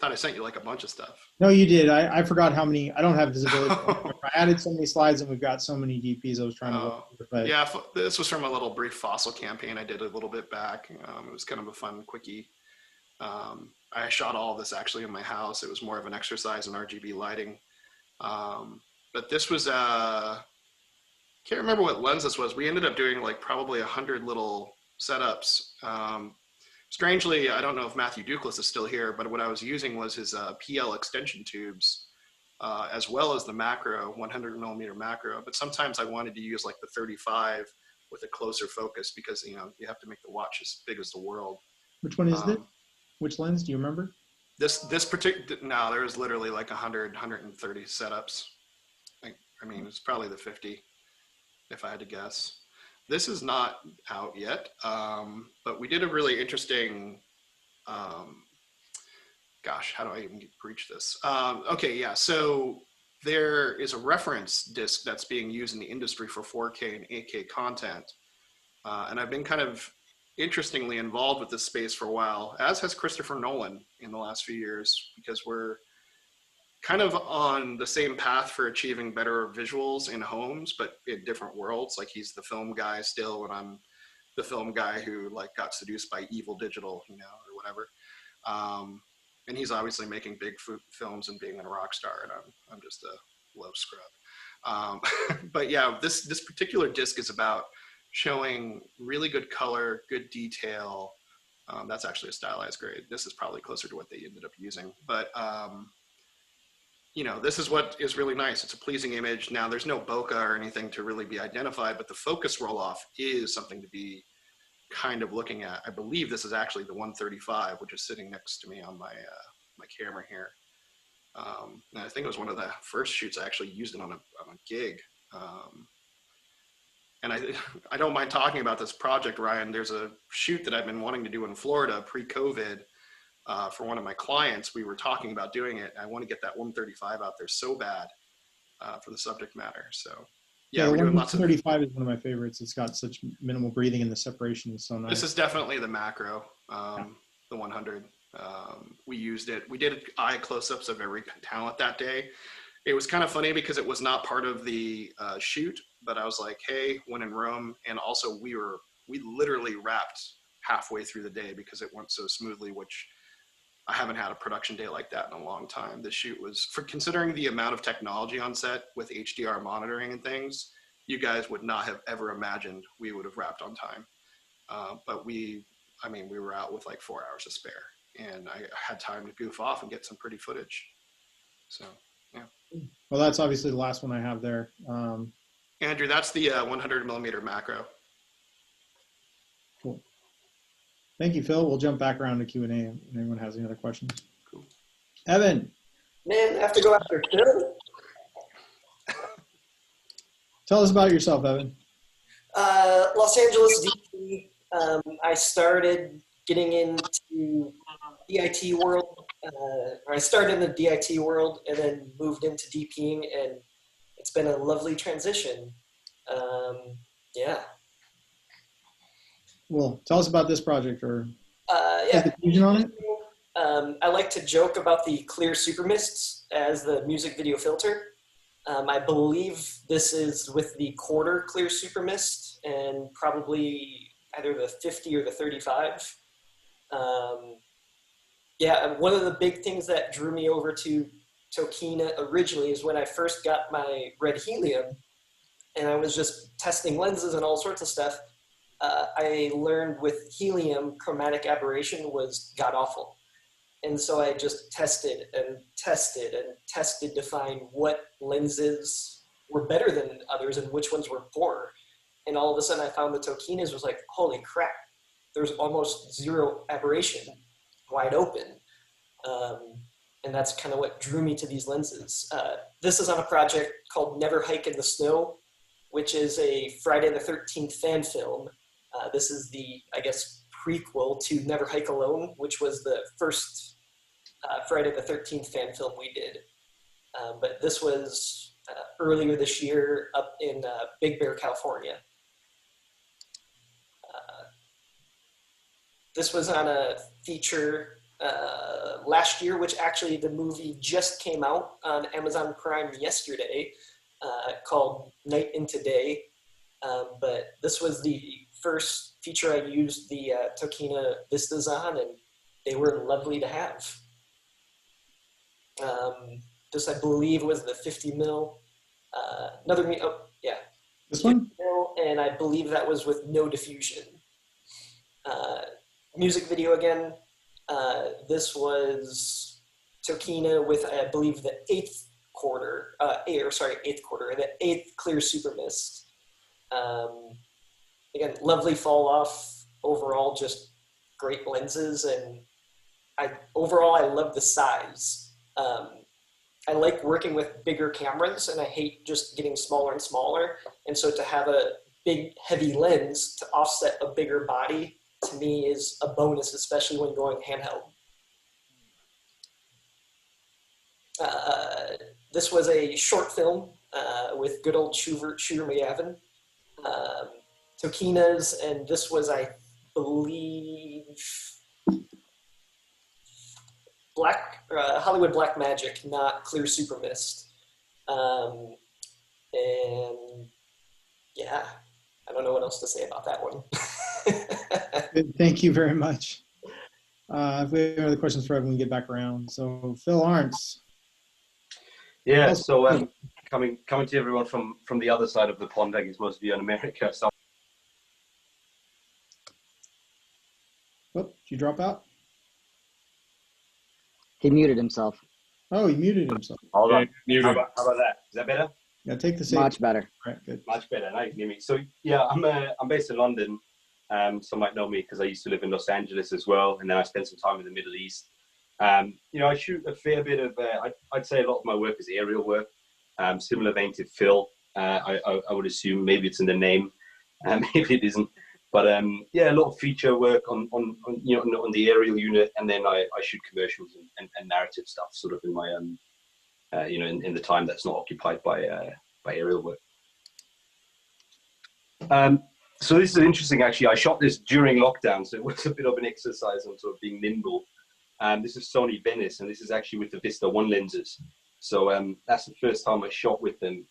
I sent you like a bunch of stuff. No, you did. I forgot how many. I don't have visibility. I added so many slides and we've got so many DPs I was trying to look for. But yeah, this was from a little brief fossil campaign I did a little bit back. It was kind of a fun quickie. I shot all of this actually in my house. It was more of an exercise in RGB lighting. But this was, can't remember what lens this was. We ended up doing like probably 100 little setups. Strangely, I don't know if Matthew Duclas is still here, but what I was using was his PL extension tubes, as well as the macro, 100 millimeter macro. But sometimes I wanted to use like the 35 with a closer focus because, you know, you have to make the watch as big as the world. Which one is this? Which lens? Do you remember? This particular, no, there was literally like 100, 130 setups. I mean, it's probably the 50, if I had to guess. This is not out yet, but we did a really interesting, gosh, how do I even breach this? Okay, yeah, so there is a reference disc that's being used in the industry for 4K and 8K content. And I've been kind of interestingly involved with this space for a while, as has Christopher Nolan in the last few years, because we're kind of on the same path for achieving better visuals in homes, but in different worlds. Like he's the film guy still, and I'm the film guy who like got seduced by evil digital, you know, or whatever. And he's obviously making big films and being a rock star, and I'm just a low scrub. But yeah, this particular disc is about showing really good color, good detail. That's actually a stylized grade. This is probably closer to what they ended up using, but you know, this is what is really nice. It's a pleasing image. Now there's no bokeh or anything to really be identified, but the focus roll off is something to be kind of looking at. I believe this is actually the 135, which is sitting next to me on my my camera here. And I think it was one of the first shoots I actually used it on a gig. And I don't mind talking about this project, Ryan. There's a shoot that I've been wanting to do in Florida pre-COVID. For one of my clients, we were talking about doing it. I want to get that 135 out there so bad for the subject matter. So yeah, we're doing lots of. 135 is one of my favorites. It's got such minimal breathing and the separation is so nice. This is definitely the macro, the 100. We used it. We did eye close-ups of every talent that day. It was kind of funny because it was not part of the shoot, but I was like, hey, when in Rome, and also we literally wrapped halfway through the day because it went so smoothly, which I haven't had a production day like that in a long time. The shoot was, for considering the amount of technology on set with HDR monitoring and things, you guys would not have ever imagined we would have wrapped on time. But we were out with like 4 hours to spare, and I had time to goof off and get some pretty footage. So, yeah. Well, that's obviously the last one I have there. Andrew, that's the 100 millimeter macro. Cool. Thank you, Phil. We'll jump back around to Q&A if anyone has any other questions. Cool. Evan. Man, I have to go after Phil. Tell us about yourself, Evan. Los Angeles, DC. I started getting into DIT world. I started in the DIT world and then moved into DPing, and it's been a lovely transition. Yeah. Well, tell us about this project, or yeah. Diffusion on it. I like to joke about the clear super mists as the music video filter. I believe this is with the quarter clear super mist, and probably either the 50 or the 35. Yeah, one of the big things that drew me over to Tokina originally is when I first got my red helium, and I was just testing lenses and all sorts of stuff. I learned with helium, chromatic aberration was god-awful. And so I just tested and tested and tested to find what lenses were better than others and which ones were poorer. And all of a sudden I found the Tokinas was like, holy crap, there's almost zero aberration, wide open. And that's kind of what drew me to these lenses. This is on a project called Never Hike in the Snow, which is a Friday the 13th fan film. This is the, I guess, prequel to Never Hike Alone, which was the first Friday the 13th fan film we did. But this was earlier this year up in Big Bear, California. This was on a feature last year, which actually the movie just came out on Amazon Prime yesterday, called Night into Day. But this was the first feature I used the Tokina Vistas on, and they were lovely to have. This, I believe, was the 50 mil. This one? Mil, and I believe that was with no diffusion. Music video again. This was Tokina with, I believe, the eighth quarter, the eighth clear super mist. Again, lovely fall off. Overall, just great lenses, and I love the size. I like working with bigger cameras, and I hate just getting smaller and smaller. And so to have a big, heavy lens to offset a bigger body, to me, is a bonus, especially when going handheld. This was a short film with good old Shooter McGavin. Tokina's, and this was, I believe, Hollywood Black Magic, not Clear Super Mist. And yeah, I don't know what else to say about that one. Thank you very much. If we have other questions for everyone, get back around. So Phil Arntz. Yeah, so coming to everyone from the other side of the pond, I guess most of you in America. So Oh, did you drop out? He muted himself. Oh, he muted himself. Hold on. Muted. How about that? Is that better? Yeah, take the same. Much better. Right, good. Much better. Now you can hear me. So yeah, I'm based in London. Some might know me because I used to live in Los Angeles as well, and then I spent some time in the Middle East. You know, I shoot a fair bit of. I'd say a lot of my work is aerial work. Similar vein to Phil. I would assume maybe it's in the name, maybe it isn't. But yeah, a lot of feature work on you know on the aerial unit, and then I shoot commercials and narrative stuff, sort of in my you know in the time that's not occupied by aerial work. So this is interesting, actually. I shot this during lockdown, so it was a bit of an exercise on sort of being nimble. This is Sony Venice, and this is actually with the Vista 1 lenses. So that's the first time I shot with them.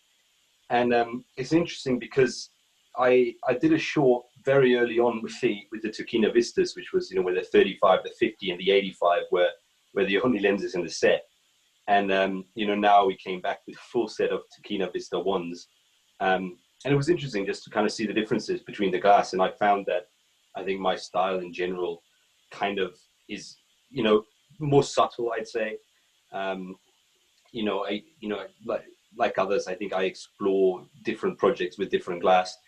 And it's interesting because I did a short very early on with the Tokina Vistas, which was, you know, where the 35, the 50, and the 85 were the only lenses in the set. And, you know, now we came back with a full set of Tokina Vista 1s. And it was interesting just to kind of see the differences between the glass. And I found that I think my style in general kind of is, you know, more subtle, I'd say. You know, like others, I think I explore different projects with different glass.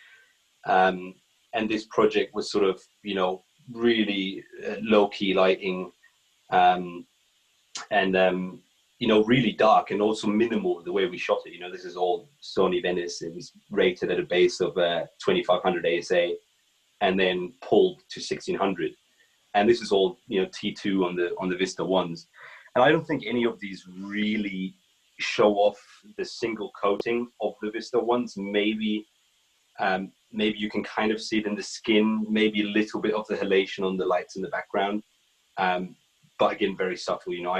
And this project was sort of, you know, really low-key lighting, and you know, really dark and also minimal the way we shot it. You know, this is all Sony Venice. It was rated at a base of 2500 ASA and then pulled to 1600. And this is all, you know, T2 on the Vista 1s. And I don't think any of these really show off the single coating of the Vista 1s. Maybe you can kind of see it in the skin, maybe a little bit of the halation on the lights in the background. But again, very subtle. You know,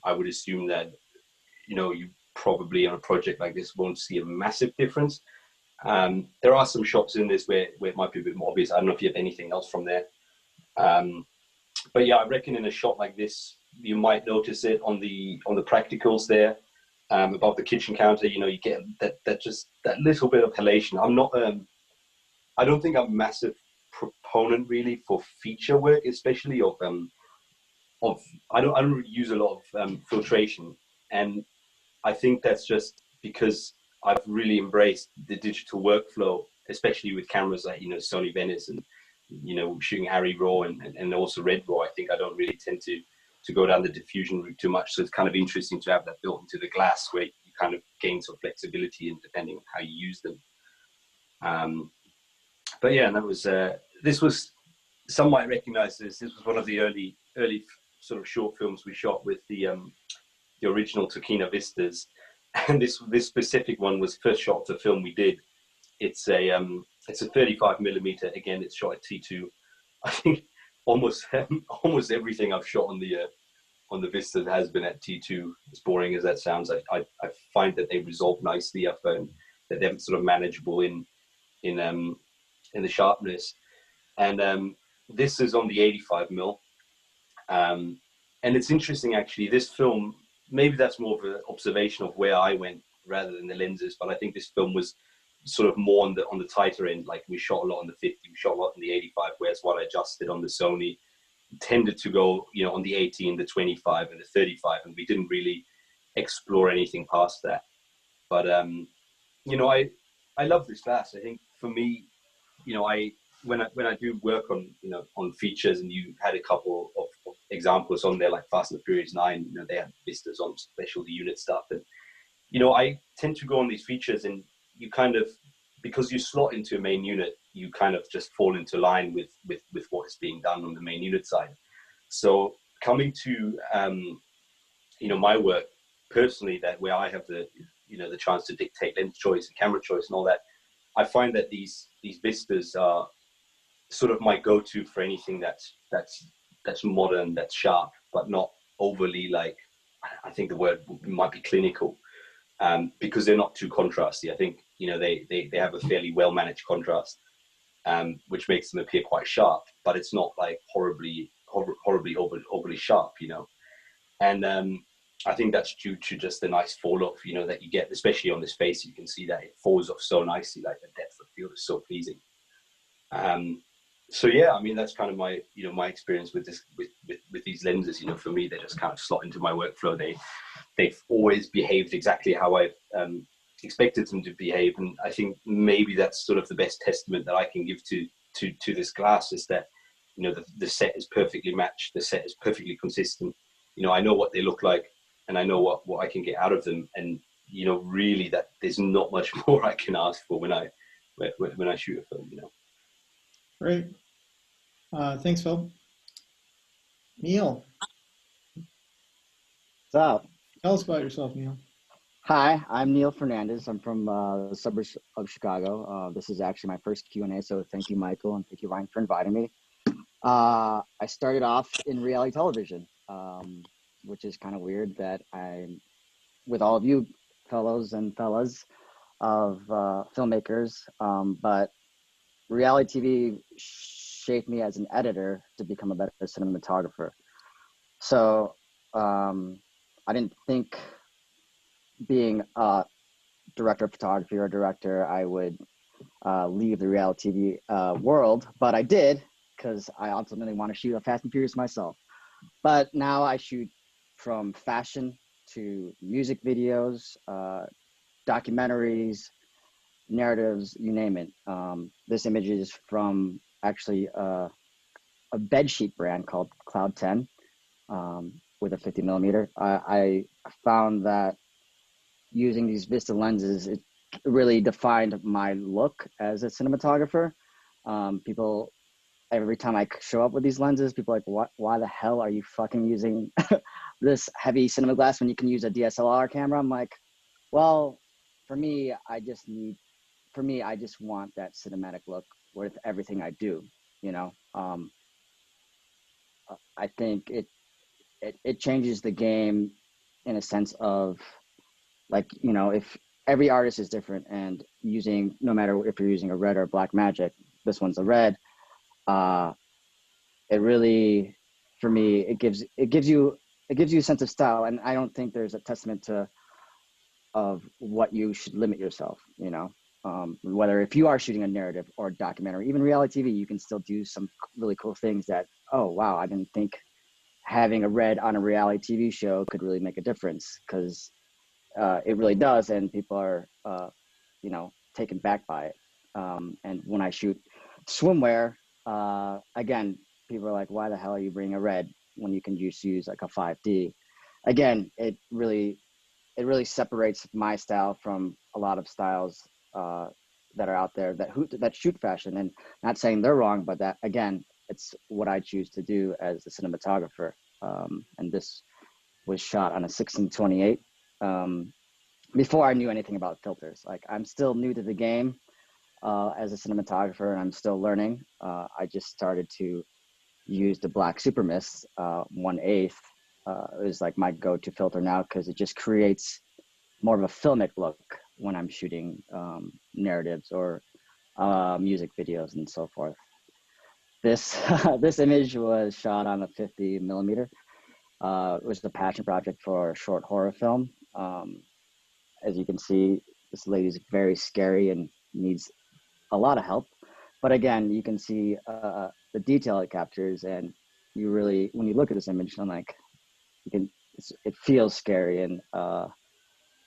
I would assume that, you know, you probably on a project like this won't see a massive difference. There are some shots in this where it might be a bit more obvious. I don't know if you have anything else from there. But yeah, I reckon in a shot like this, you might notice it on the practicals there, above the kitchen counter. You know, you get that little bit of halation. I don't think I'm a massive proponent really for feature work, especially of I don't really use a lot of filtration, and I think that's just because I've really embraced the digital workflow, especially with cameras like, you know, Sony Venice and, you know, shooting Arri RAW and also Red RAW. I think I don't really tend to go down the diffusion route too much. So it's kind of interesting to have that built into the glass where you kind of gain some flexibility and depending on how you use them. But yeah, and that was this was some might recognize this. This was one of the early sort of short films we shot with the original Tokina Vistas, and this specific one was first shot the film we did. It's a 35mm. Again, it's shot at T2. I think almost everything I've shot on the Vista has been at T2. As boring as that sounds, I find that they resolve nicely. I found that they're sort of manageable in the sharpness. And this is on the 85mm. And it's interesting, actually, this film, maybe that's more of an observation of where I went rather than the lenses, but I think this film was sort of more on the tighter end. Like, we shot a lot on the 50, we shot a lot on the 85, whereas what I adjusted on the Sony tended to go, on the 18, the 25, and the 35, and we didn't really explore anything past that. But I love this glass. I think for me, when I do work on on features, and you had a couple of examples on there, like Fast and the Furious 9, they had Vistas on specialty unit stuff, and I tend to go on these features, and you kind of, because you slot into a main unit, you kind of just fall into line with what is being done on the main unit side. So coming to my work personally, that where I have the the chance to dictate lens choice and camera choice and all that, I find that these Vistas are sort of my go-to for anything that's modern, that's sharp, but not overly, like, I think the word might be clinical, because they're not too contrasty. I think they have a fairly well managed contrast, which makes them appear quite sharp, but it's not like horribly overly sharp, and I think that's due to just the nice fall off that you get, especially on this face. You can see that it falls off so nicely, like the depth of field is so pleasing. So yeah, I mean, that's kind of my my experience with this with these lenses. For me, they just kind of slot into my workflow. They've always behaved exactly how I've expected them to behave, and I think maybe that's sort of the best testament that I can give to this glass, is that the set is perfectly matched, the set is perfectly consistent. I know what they look like, and I know what I can get out of them, and really, that there's not much more I can ask for when I shoot a film. Great. Thanks, Phil. Neil, What's up? tell us about yourself, Neil. Hi, I'm Neil Fernandez. I'm from the suburbs of Chicago. This is actually my first Q&A, so thank you, Michael, and thank you, Ryan, for inviting me. I started off in reality television, which is kind of weird that I'm with all of you fellows and fellas of filmmakers, but reality TV shaped me as an editor to become a better cinematographer. So I didn't think being a director of photography or a director, I would leave the reality TV world, but I did, because I ultimately want to shoot a Fast and Furious myself. But now I shoot from fashion to music videos, documentaries, narratives, you name it. This image is from actually a bedsheet brand called Cloud 10 with a 50mm. I found that using these Vista lenses, it really defined my look as a cinematographer. People, every time I show up with these lenses, people are like, why the hell are you fucking using this heavy cinema glass when you can use a DSLR camera? I'm like, well, for me, I just want that cinematic look with everything I do, I think it changes the game in a sense of, like, if every artist is different, and no matter if you're using a red or black magic, this one's a red, it really, for me, it gives you a sense of style. And I don't think there's a testament of what you should limit yourself, whether if you are shooting a narrative or a documentary, even reality TV, you can still do some really cool things that, oh wow, I didn't think having a red on a reality TV show could really make a difference, because it really does, and people are taken back by it. And when I shoot swimwear, again, people are like, why the hell are you bringing a red when you can just use like a 5D? Again, it really separates my style from a lot of styles that are out there that shoot fashion. And not saying they're wrong, but that, again, it's what I choose to do as a cinematographer. And this was shot on a 1628. Before I knew anything about filters. Like, I'm still new to the game as a cinematographer, and I'm still learning. I just started to use the black super mist 1/8. It was like my go-to filter now because it just creates more of a filmic look when I'm shooting narratives or music videos and so forth. This this image was shot on a 50 millimeter. It was the passion project for a short horror film. As you can see, this lady's very scary and needs a lot of help. But again, you can see the detail it captures, and you really, when you look at this image, I'm like, it feels scary, and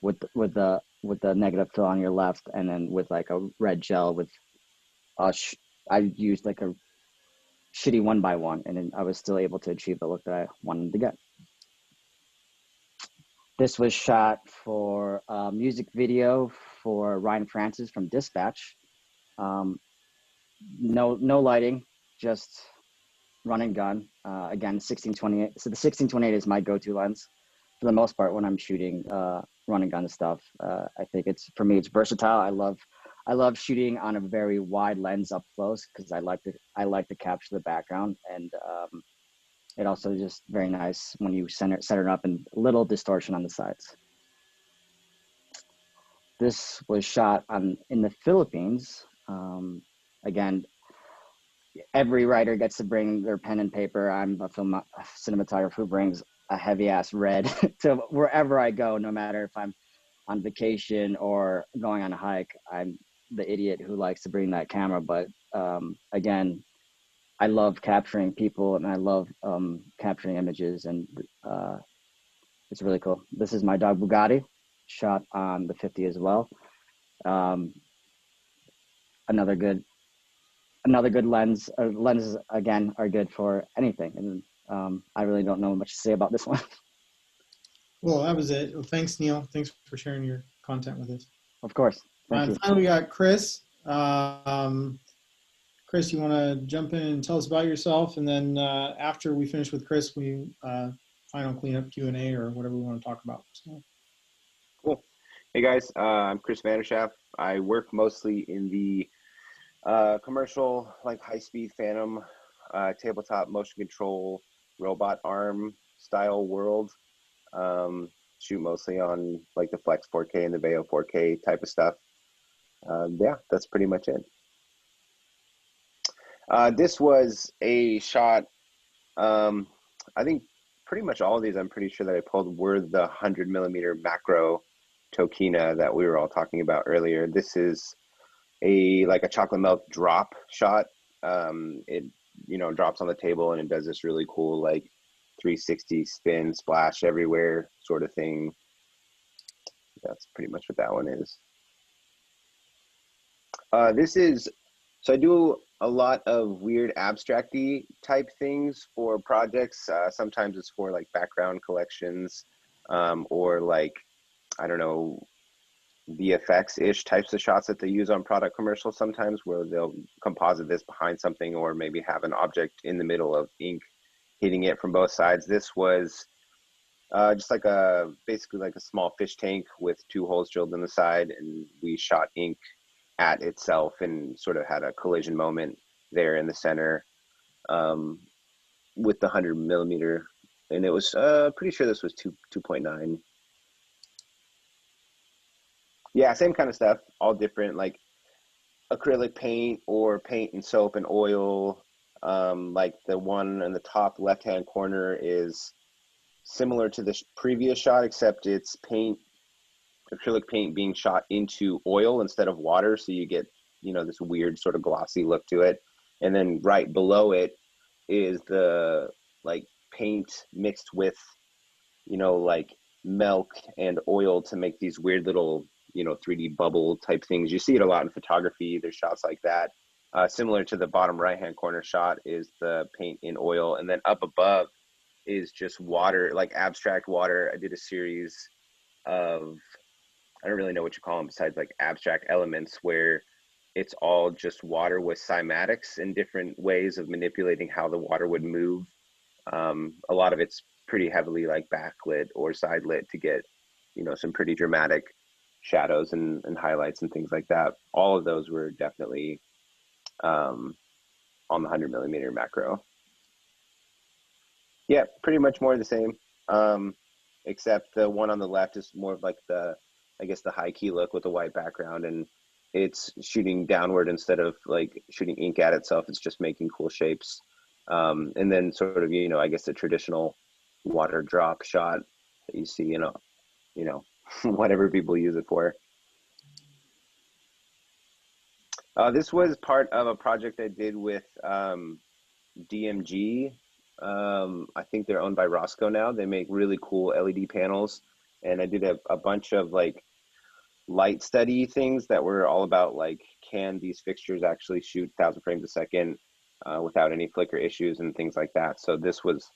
with the negative fill on your left, and then with like a red gel with, I used like a shitty 1x1, and then I was still able to achieve the look that I wanted to get. This was shot for a music video for Ryan Francis from Dispatch. No lighting, just run and gun. Again, 1628. So the 1628 is my go-to lens for the most part when I'm shooting run and gun stuff. I think for me, it's versatile. I love shooting on a very wide lens up close because I like to capture the background, and it also just very nice when you set it up and a little distortion on the sides. This was shot in the Philippines. Again, every writer gets to bring their pen and paper. I'm a cinematographer who brings a heavy ass red to wherever I go, no matter if I'm on vacation or going on a hike. I'm the idiot who likes to bring that camera. But again, I love capturing people, and I love capturing images, and it's really cool. This is my dog Bugatti, shot on the 50 as well. Another good lens. Lenses again are good for anything, and I really don't know much to say about this one. Well, that was it. Well, thanks, Neil. Thanks for sharing your content with us. Of course. Thank you. Finally, we got Chris. Chris, you want to jump in and tell us about yourself, and then after we finish with Chris, we final cleanup Q&A or whatever we want to talk about. So. Cool. Hey guys, I'm Chris Vanderschaft. I work mostly in the commercial, like high-speed Phantom, tabletop motion control, robot arm style world. Shoot mostly on like the Flex 4K and the Veo 4K type of stuff. Yeah, that's pretty much it. This was a shot, I think pretty much all of these I'm pretty sure that I pulled were the 100 millimeter macro Tokina that we were all talking about earlier. This is like a chocolate milk drop shot. It drops on the table and it does this really cool like 360 spin splash everywhere sort of thing. That's pretty much what that one is. So I do a lot of weird abstract-y type things for projects. Sometimes it's for like background collections or like, I don't know, VFX-ish types of shots that they use on product commercials sometimes, where they'll composite this behind something or maybe have an object in the middle of ink hitting it from both sides. This was just like basically like a small fish tank with 2 holes drilled in the side, and we shot ink at itself and sort of had a collision moment there in the center with the 100 millimeter, and it was pretty sure this was 2.9. Yeah, same kind of stuff, all different, like acrylic paint or paint and soap and oil. Like the one in the top left-hand corner is similar to the previous shot, except it's acrylic paint being shot into oil instead of water, so you get this weird sort of glossy look to it. And then right below it is the like paint mixed with like milk and oil to make these weird little 3D bubble type things. You see it a lot in photography. There's shots like that. Similar to the bottom right hand corner shot is the paint in oil, and then up above is just water, like abstract water. I did a series of, I don't really know what you call them besides like abstract elements, where it's all just water with cymatics and different ways of manipulating how the water would move. A lot of it's pretty heavily like backlit or side lit to get, you know, some pretty dramatic shadows and highlights and things like that. All of those were definitely on the 100mm macro. Yeah, pretty much more the same, except the one on the left is more of like the, I guess, the high key look with the white background, and it's shooting downward instead of like shooting ink at itself. It's just making cool shapes. And then sort of, you know, I guess the traditional water drop shot that you see, you know, whatever people use it for. This was part of a project I did with DMG. I think they're owned by Roscoe now. They make really cool LED panels, and I did a bunch of like light study things that were all about like, can these fixtures actually shoot 1,000 frames a second without any flicker issues and things like that. So this was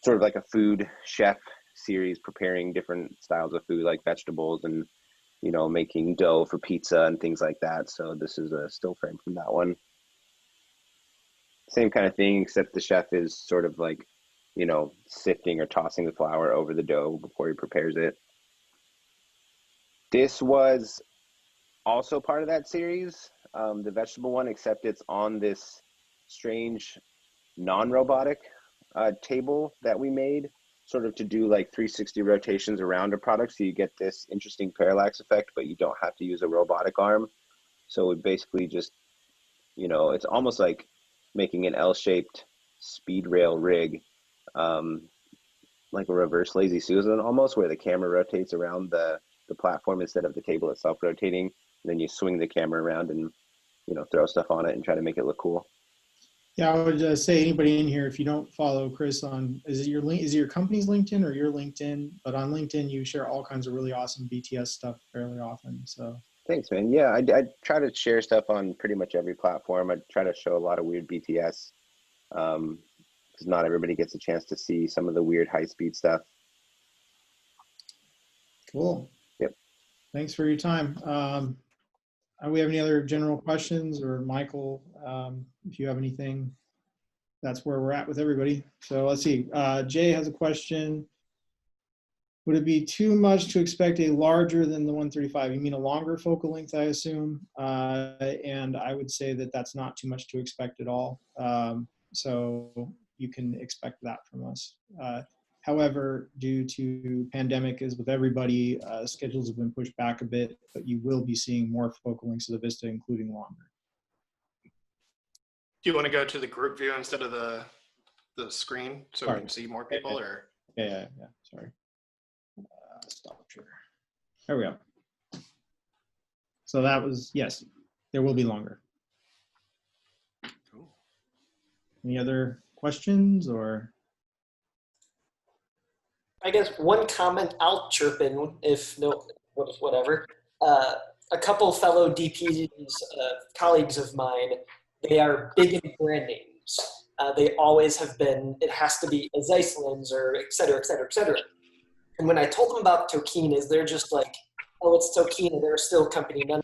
sort of like a food chef series, preparing different styles of food like vegetables and, you know, making dough for pizza and things like that. So this is a still frame from that one. Same kind of thing, except the chef is sort of like, you know, sifting or tossing the flour over the dough before he prepares it. This was also part of that series, the vegetable one, except it's on this strange non-robotic table that we made, sort of to do like 360 rotations around a product, so you get this interesting parallax effect, but you don't have to use a robotic arm. So it basically just, you know, it's almost like making an L-shaped speed rail rig, like a reverse Lazy Susan almost, where the camera rotates around the platform instead of the table itself rotating. And then you swing the camera around and, you know, throw stuff on it and try to make it look cool. Yeah, I would say anybody in here, if you don't follow Chris on, is it your company's LinkedIn or your LinkedIn? But on LinkedIn, you share all kinds of really awesome BTS stuff fairly often. So thanks, man. Yeah, I try to share stuff on pretty much every platform. I try to show a lot of weird BTS, because not everybody gets a chance to see some of the weird high-speed stuff. Cool. Yep. Thanks for your time. We have any other general questions, or Michael, if you have anything? That's where we're at with everybody. So let's see. Jay has a question. Would it be too much to expect a larger than the 135? You mean a longer focal length, I assume? And I would say that that's not too much to expect at all. So you can expect that from us. However, due to pandemic, as with everybody, schedules have been pushed back a bit, but you will be seeing more focal lengths of the Vista, including longer. Do you want to go to the group view instead of the screen so Sorry. we can see more people? Or Yeah. Sorry. Stop share. There we go. So that was, yes, there will be longer. Cool. Any other questions or? I guess one comment I'll chirp in, if no, whatever. A couple fellow DPs, colleagues of mine, they are big in brand names. They always have been. It has to be a Zeiss lens or et cetera, et cetera, et cetera. And when I told them about Tokinas, they're just like, oh, it's Tokina, they're a still company, no.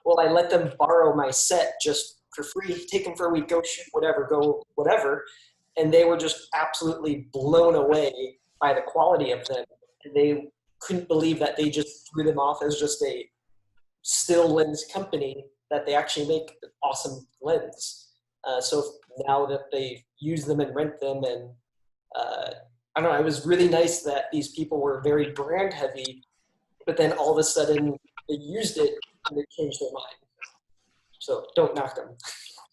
Well, I let them borrow my set just for free, take them for a week, go shoot whatever, go whatever. And they were just absolutely blown away by the quality of them. And they couldn't believe that they just threw them off as just a still lens company, that they actually make an awesome lens. So now that they use them and rent them, and I don't know, it was really nice that these people were very brand heavy, but then all of a sudden they used it and they changed their mind. So don't knock them.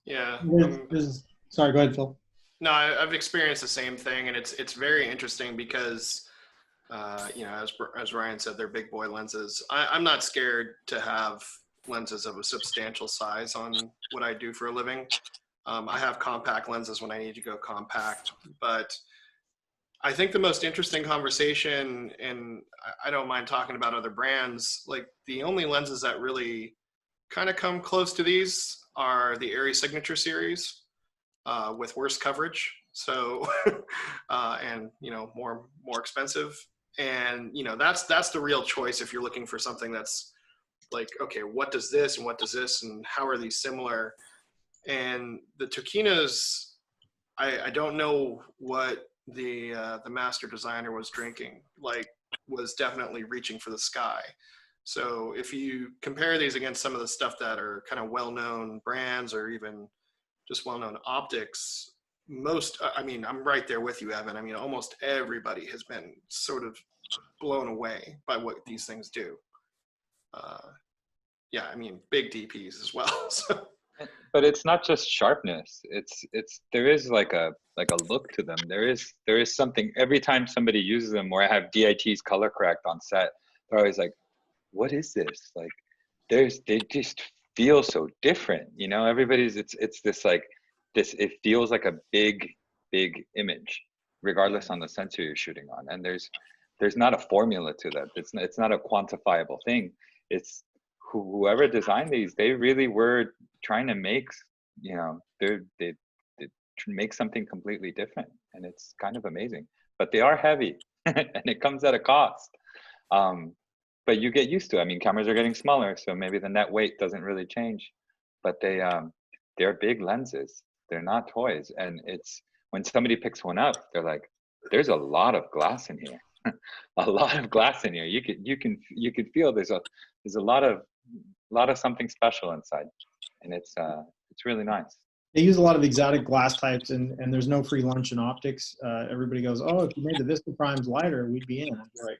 Yeah. Sorry, go ahead, Phil. No, I've experienced the same thing, and it's very interesting because, you know, as Ryan said, they're big boy lenses. I'm not scared to have lenses of a substantial size on what I do for a living. I have compact lenses when I need to go compact, but I think the most interesting conversation, and I don't mind talking about other brands, like the only lenses that really kind of come close to these are the Arri Signature series with worse coverage. So, and, you know, more expensive. And, you know, that's the real choice if you're looking for something that's like, okay, what does this and what does this and how are these similar? And the Tokinas, I don't know what the master designer was drinking, like was definitely reaching for the sky. So if you compare these against some of the stuff that are kind of well-known brands or even just well-known optics, I mean, I'm right there with you, Evan. I mean, almost everybody has been sort of blown away by what these things do. Yeah, I mean, big DPs as well. So. But it's not just sharpness. There is like a look to them. There is something every time somebody uses them, or I have DITs color correct on set, they're always like, what is this? Like they just feel so different, you know. Everybody's it's this like this, it feels like a big image, regardless on the sensor you're shooting on. And there's not a formula to that. It's not a quantifiable thing. It's whoever designed these, they really were trying to make, you know, they make something completely different, and it's kind of amazing. But they are heavy, and it comes at a cost. But you get used to it. I mean, cameras are getting smaller, so maybe the net weight doesn't really change. But they're big lenses. They're not toys. And it's when somebody picks one up, they're like, "There's a lot of glass in here. A lot of glass in here. You could feel there's a lot of something special inside, and it's really nice." They use a lot of exotic glass types, and there's no free lunch in optics. Everybody goes, "Oh, if you made the Vista primes lighter, we'd be in." I'm like,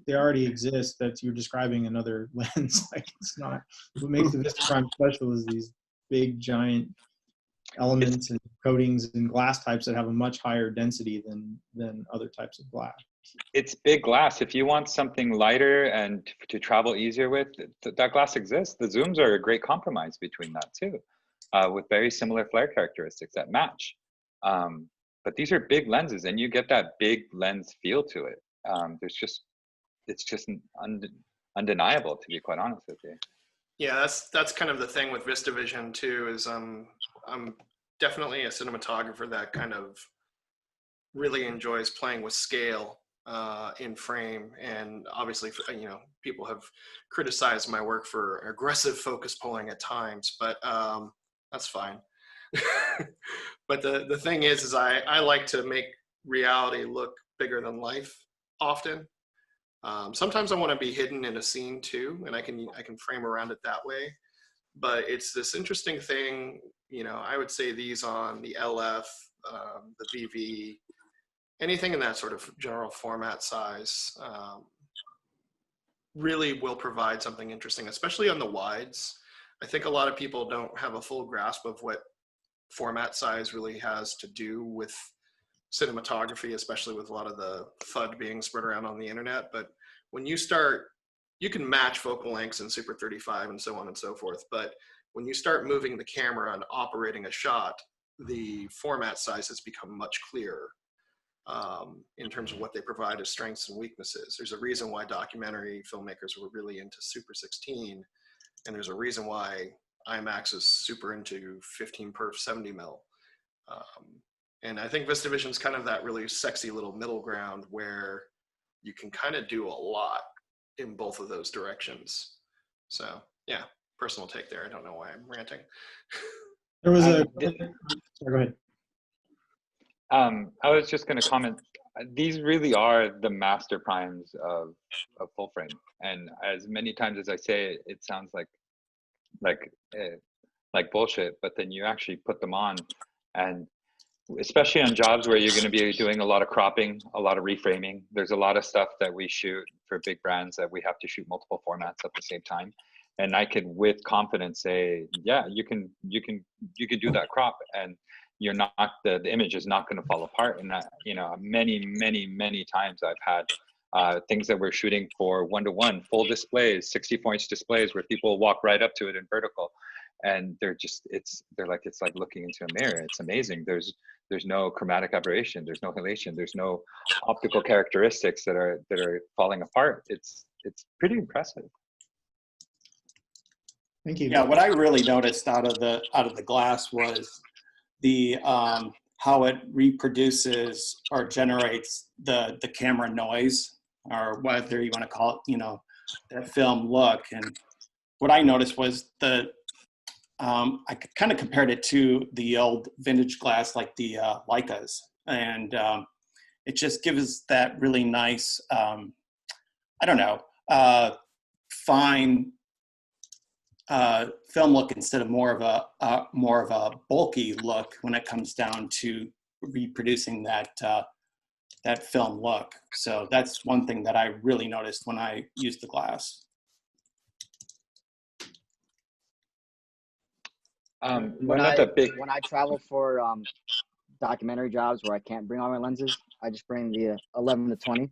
they already exist. That you're describing another lens. Like, it's not. What makes the Vista prime special is these big, giant elements and coatings and glass types that have a much higher density than other types of glass. It's big glass. If you want something lighter and to travel easier with, that glass exists. The zooms are a great compromise between that too, with very similar flare characteristics that match. But these are big lenses, and you get that big lens feel to it. It's just undeniable, to be quite honest with you. Yeah, that's kind of the thing with VistaVision too. Is I'm definitely a cinematographer that kind of really enjoys playing with scale in frame, and obviously, you know, people have criticized my work for aggressive focus pulling at times, but that's fine. But the thing is I like to make reality look bigger than life often. Sometimes I want to be hidden in a scene too, and I can frame around it that way. But it's this interesting thing, you know. I would say these on the LF, the VV, anything in that sort of general format size really will provide something interesting, especially on the wides. I think a lot of people don't have a full grasp of what format size really has to do with cinematography, especially with a lot of the FUD being spread around on the internet. But when you start, you can match focal lengths in Super 35 and so on and so forth. But when you start moving the camera and operating a shot, the format sizes become much clearer in terms of what they provide as strengths and weaknesses. There's a reason why documentary filmmakers were really into Super 16, and there's a reason why IMAX is super into 15 perf 70 mil. And I think VistaVision is kind of that really sexy little middle ground where you can kind of do a lot in both of those directions. So yeah, personal take there. I don't know why I'm ranting. There was a. Sorry, go ahead. I was just going to comment. These really are the master primes of full frame, and as many times as I say it, it sounds like bullshit. But then you actually put them on, and especially on jobs where you're going to be doing a lot of cropping, a lot of reframing. There's a lot of stuff that we shoot for big brands that we have to shoot multiple formats at the same time. And I could with confidence say, yeah, you can do that crop, and you're not, the image is not going to fall apart. And that, you know, many times I've had things that we're shooting for 1:1 full displays, 64-inch displays where people walk right up to it in vertical. And they're like, it's like looking into a mirror. It's amazing. There's no chromatic aberration. There's no halation. There's no optical characteristics that are falling apart. It's pretty impressive. Thank you. Yeah, what I really noticed out of the glass was the how it reproduces or generates the camera noise, or whether you want to call it, you know, that film look. And what I noticed was I kind of compared it to the old vintage glass, like the Leicas, and it just gives that really nice, I don't know, fine film look instead of more of a bulky look when it comes down to reproducing that film look. So that's one thing that I really noticed when I used the glass. When I travel for documentary jobs where I can't bring all my lenses, I just bring the 11 to 20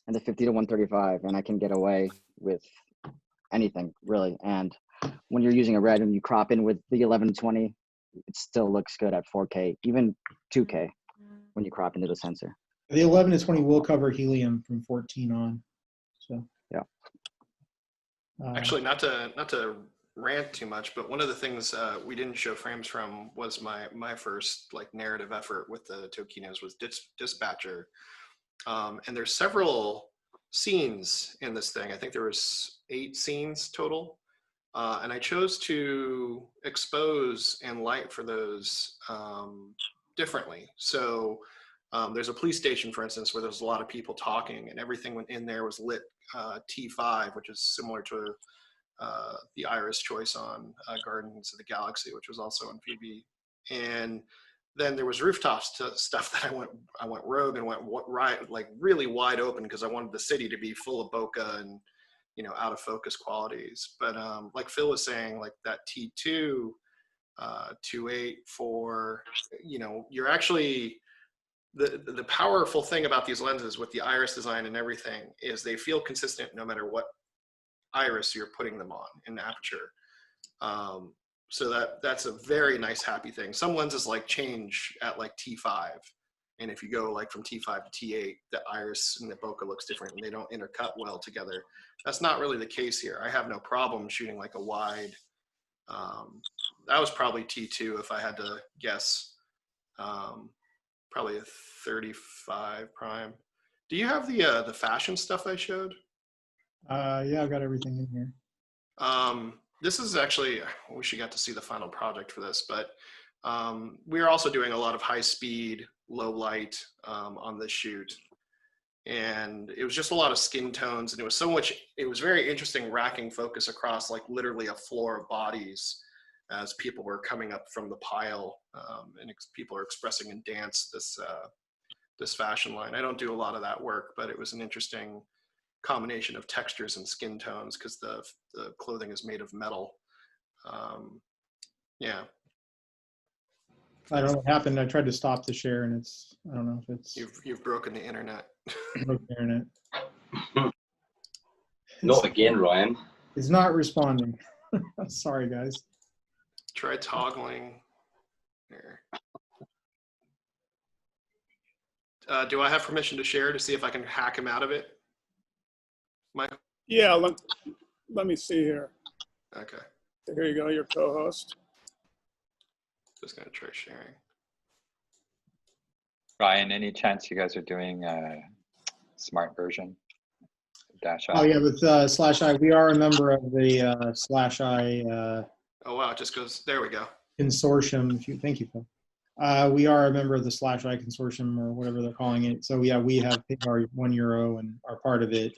and the 50 to 135, and I can get away with anything really. And when you're using a red and you crop in with the 11 to 20, it still looks good at 4K, even 2K when you crop into the sensor. The 11 to 20 will cover helium from 14 on. So yeah. Actually, not to rant too much, but one of the things we didn't show frames from was my first like narrative effort with the Tokinas was Dispatcher, and there's several scenes in this thing. I think there was 8 scenes total, and I chose to expose and light for those differently. So there's a police station, for instance, where there's a lot of people talking, and everything in there was lit T5, which is similar to the Iris choice on Guardians of the Galaxy, which was also on PB. And then there was rooftop stuff that I went rogue and went right, like really wide open, because I wanted the city to be full of bokeh and, you know, out of focus qualities. But like Phil was saying, like that T2, 2.8 for, you know, you're actually, the powerful thing about these lenses with the iris design and everything is they feel consistent no matter what iris you're putting them on in the aperture. So that's a very nice happy thing. Some lenses like change at like T5, and if you go like from T5 to T8, the iris and the bokeh looks different and they don't intercut well together. That's not really the case here. I have no problem shooting like a wide, that was probably T2 if I had to guess, probably a 35 prime. Do you have the fashion stuff I showed? Yeah, I've got everything in here. This is actually, I wish you got to see the final project for this, but we're also doing a lot of high speed, low light on this shoot. And it was just a lot of skin tones, and it was very interesting racking focus across like literally a floor of bodies as people were coming up from the pile, and people are expressing in dance this fashion line. I don't do a lot of that work, but it was an interesting combination of textures and skin tones because the clothing is made of metal. Yeah. I don't know what happened. I tried to stop the share, and I don't know if it's. You've broken the internet. Broken the internet. Not again, Ryan. It's not responding. Sorry, guys. Try toggling. There. Do I have permission to share to see if I can hack him out of it? Michael? Yeah, let me see here. Okay. Here you go, your co-host. Just gonna try sharing. Ryan, any chance you guys are doing a smart version? Dash Oh yeah, with /I, we are a member of the /I. Oh wow, it just goes. There we go. Consortium. Thank you, Phil. We are a member of the /I consortium, or whatever they're calling it. So yeah, we have paid our €1 and are part of it.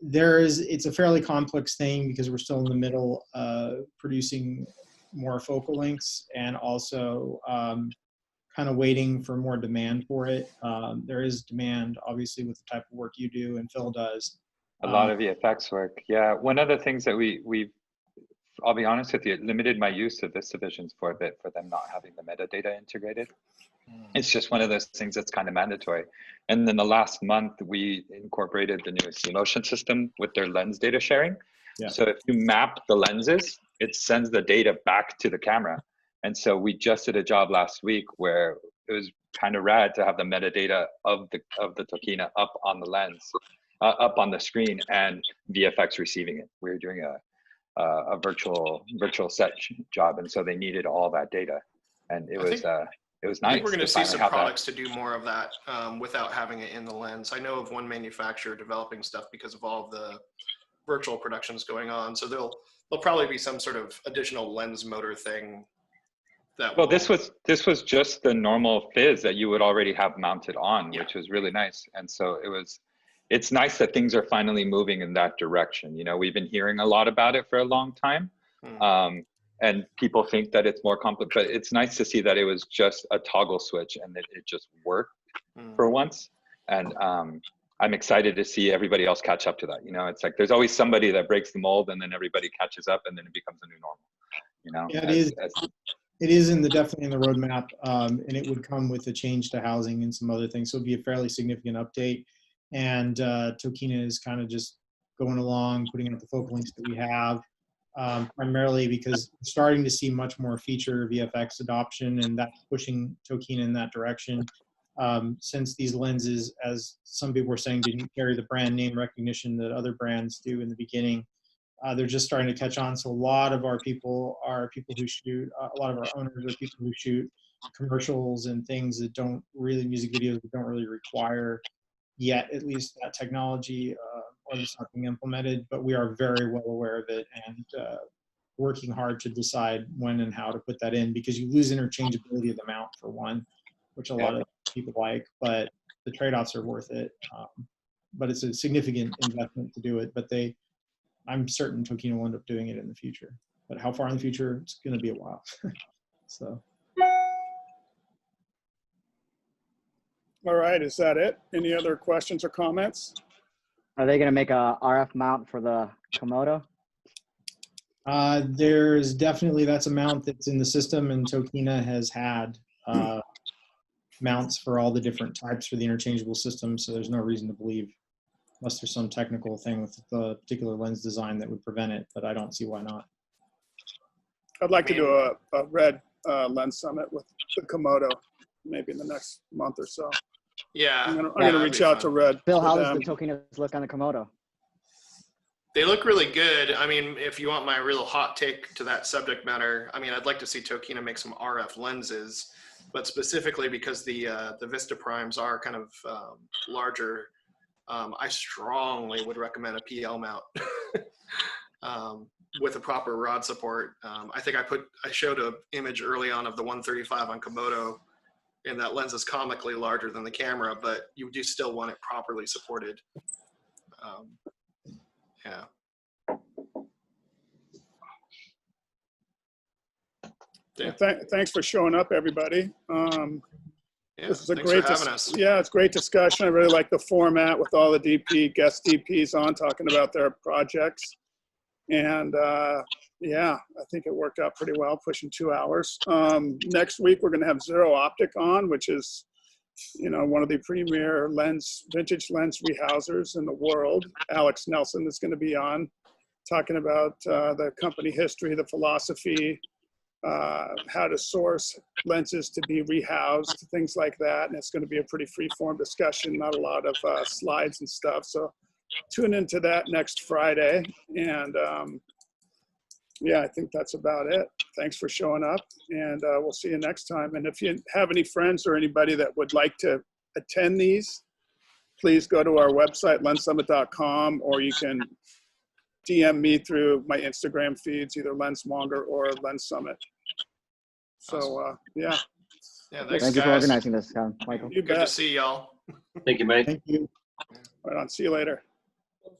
It's a fairly complex thing because we're still in the middle producing more focal lengths, and also kind of waiting for more demand for it. There is demand, obviously, with the type of work you do and Phil does. A lot of VFX work. Yeah, one of the things that we've, I'll be honest with you, it limited my use of this divisions for a bit for them not having the metadata integrated. It's just one of those things that's kind of mandatory. And then the last month, we incorporated the new C-Motion system with their lens data sharing. Yeah. So if you map the lenses, it sends the data back to the camera. And so we just did a job last week where it was kind of rad to have the metadata of the Tokina up on the lens, up on the screen, and VFX receiving it. We were doing a virtual set job, and so they needed all that data, and it was nice. I think we're going to see some products to do more of that without having it in the lens. I know of one manufacturer developing stuff because of all of the virtual productions going on. So there'll probably be some sort of additional lens motor thing. Well, this was just the normal fizz that you would already have mounted on, which was really nice. And so it's nice that things are finally moving in that direction. You know, we've been hearing a lot about it for a long time. And people think that it's more complex, but it's nice to see that it was just a toggle switch and that it just worked for once. And I'm excited to see everybody else catch up to that. You know, it's like there's always somebody that breaks the mold and then everybody catches up and then it becomes a new normal. You know, yeah, it is definitely in the roadmap, and it would come with a change to housing and some other things. So it'd be a fairly significant update. And Tokina is kind of just going along, putting out the focal lengths that we have, primarily because we're starting to see much more feature VFX adoption, and that's pushing Tokina in that direction. Since these lenses, as some people were saying, didn't carry the brand name recognition that other brands do in the beginning, they're just starting to catch on. So a lot of our people are people who shoot, a lot of our owners are people who shoot commercials and things that don't really, music videos that don't really require yet, at least that technology, or it's not being implemented, but we are very well aware of it and working hard to decide when and how to put that in, because you lose interchangeability of the mount for one, which a lot of people like, but the trade-offs are worth it. But it's a significant investment to do it, but I'm certain Tokina will end up doing it in the future. But how far in the future? It's going to be a while. So. All right, is that it? Any other questions or comments? Are they going to make a RF mount for the Komodo? There's definitely, that's a mount that's in the system, and Tokina has had mounts for all the different types for the interchangeable system, so there's no reason to believe, unless there's some technical thing with the particular lens design that would prevent it, but I don't see why not. I'd like to do a red lens summit with the Komodo, maybe in the next month or so. Yeah. I'm gonna reach out to Red. Bill, how does the Tokinas look on the Komodo? They look really good. I mean, if you want my real hot take to that subject matter, I mean, I'd like to see Tokina make some RF lenses, but specifically because the Vista primes are kind of larger, I strongly would recommend a PL mount with a proper rod support. I think I showed an image early on of the 135 on Komodo, and that lens is comically larger than the camera, but you do still want it properly supported. Yeah. Thanks for showing up, everybody. Yeah, this is a thanks great for having us. Yeah, it's great discussion. I really like the format with all the guest DPs on talking about their projects. And yeah, I think it worked out pretty well, pushing 2 hours. Next week, we're going to have Zero Optic on, which is, you know, one of the premier vintage lens rehousers in the world. Alex Nelson is going to be on, talking about the company history, the philosophy, how to source lenses to be rehoused, things like that. And it's going to be a pretty free-form discussion, not a lot of slides and stuff. So tune into that next Friday. And yeah, I think that's about it. Thanks for showing up, and we'll see you next time. And if you have any friends or anybody that would like to attend these, please go to our website, lenssummit.com, or you can DM me through my Instagram feeds, either LensMonger or Lens Summit. So yeah. Yeah, thanks, Thank you for organizing this, Michael. Good to see y'all. Thank you, mate. Thank you. Right on. See you later.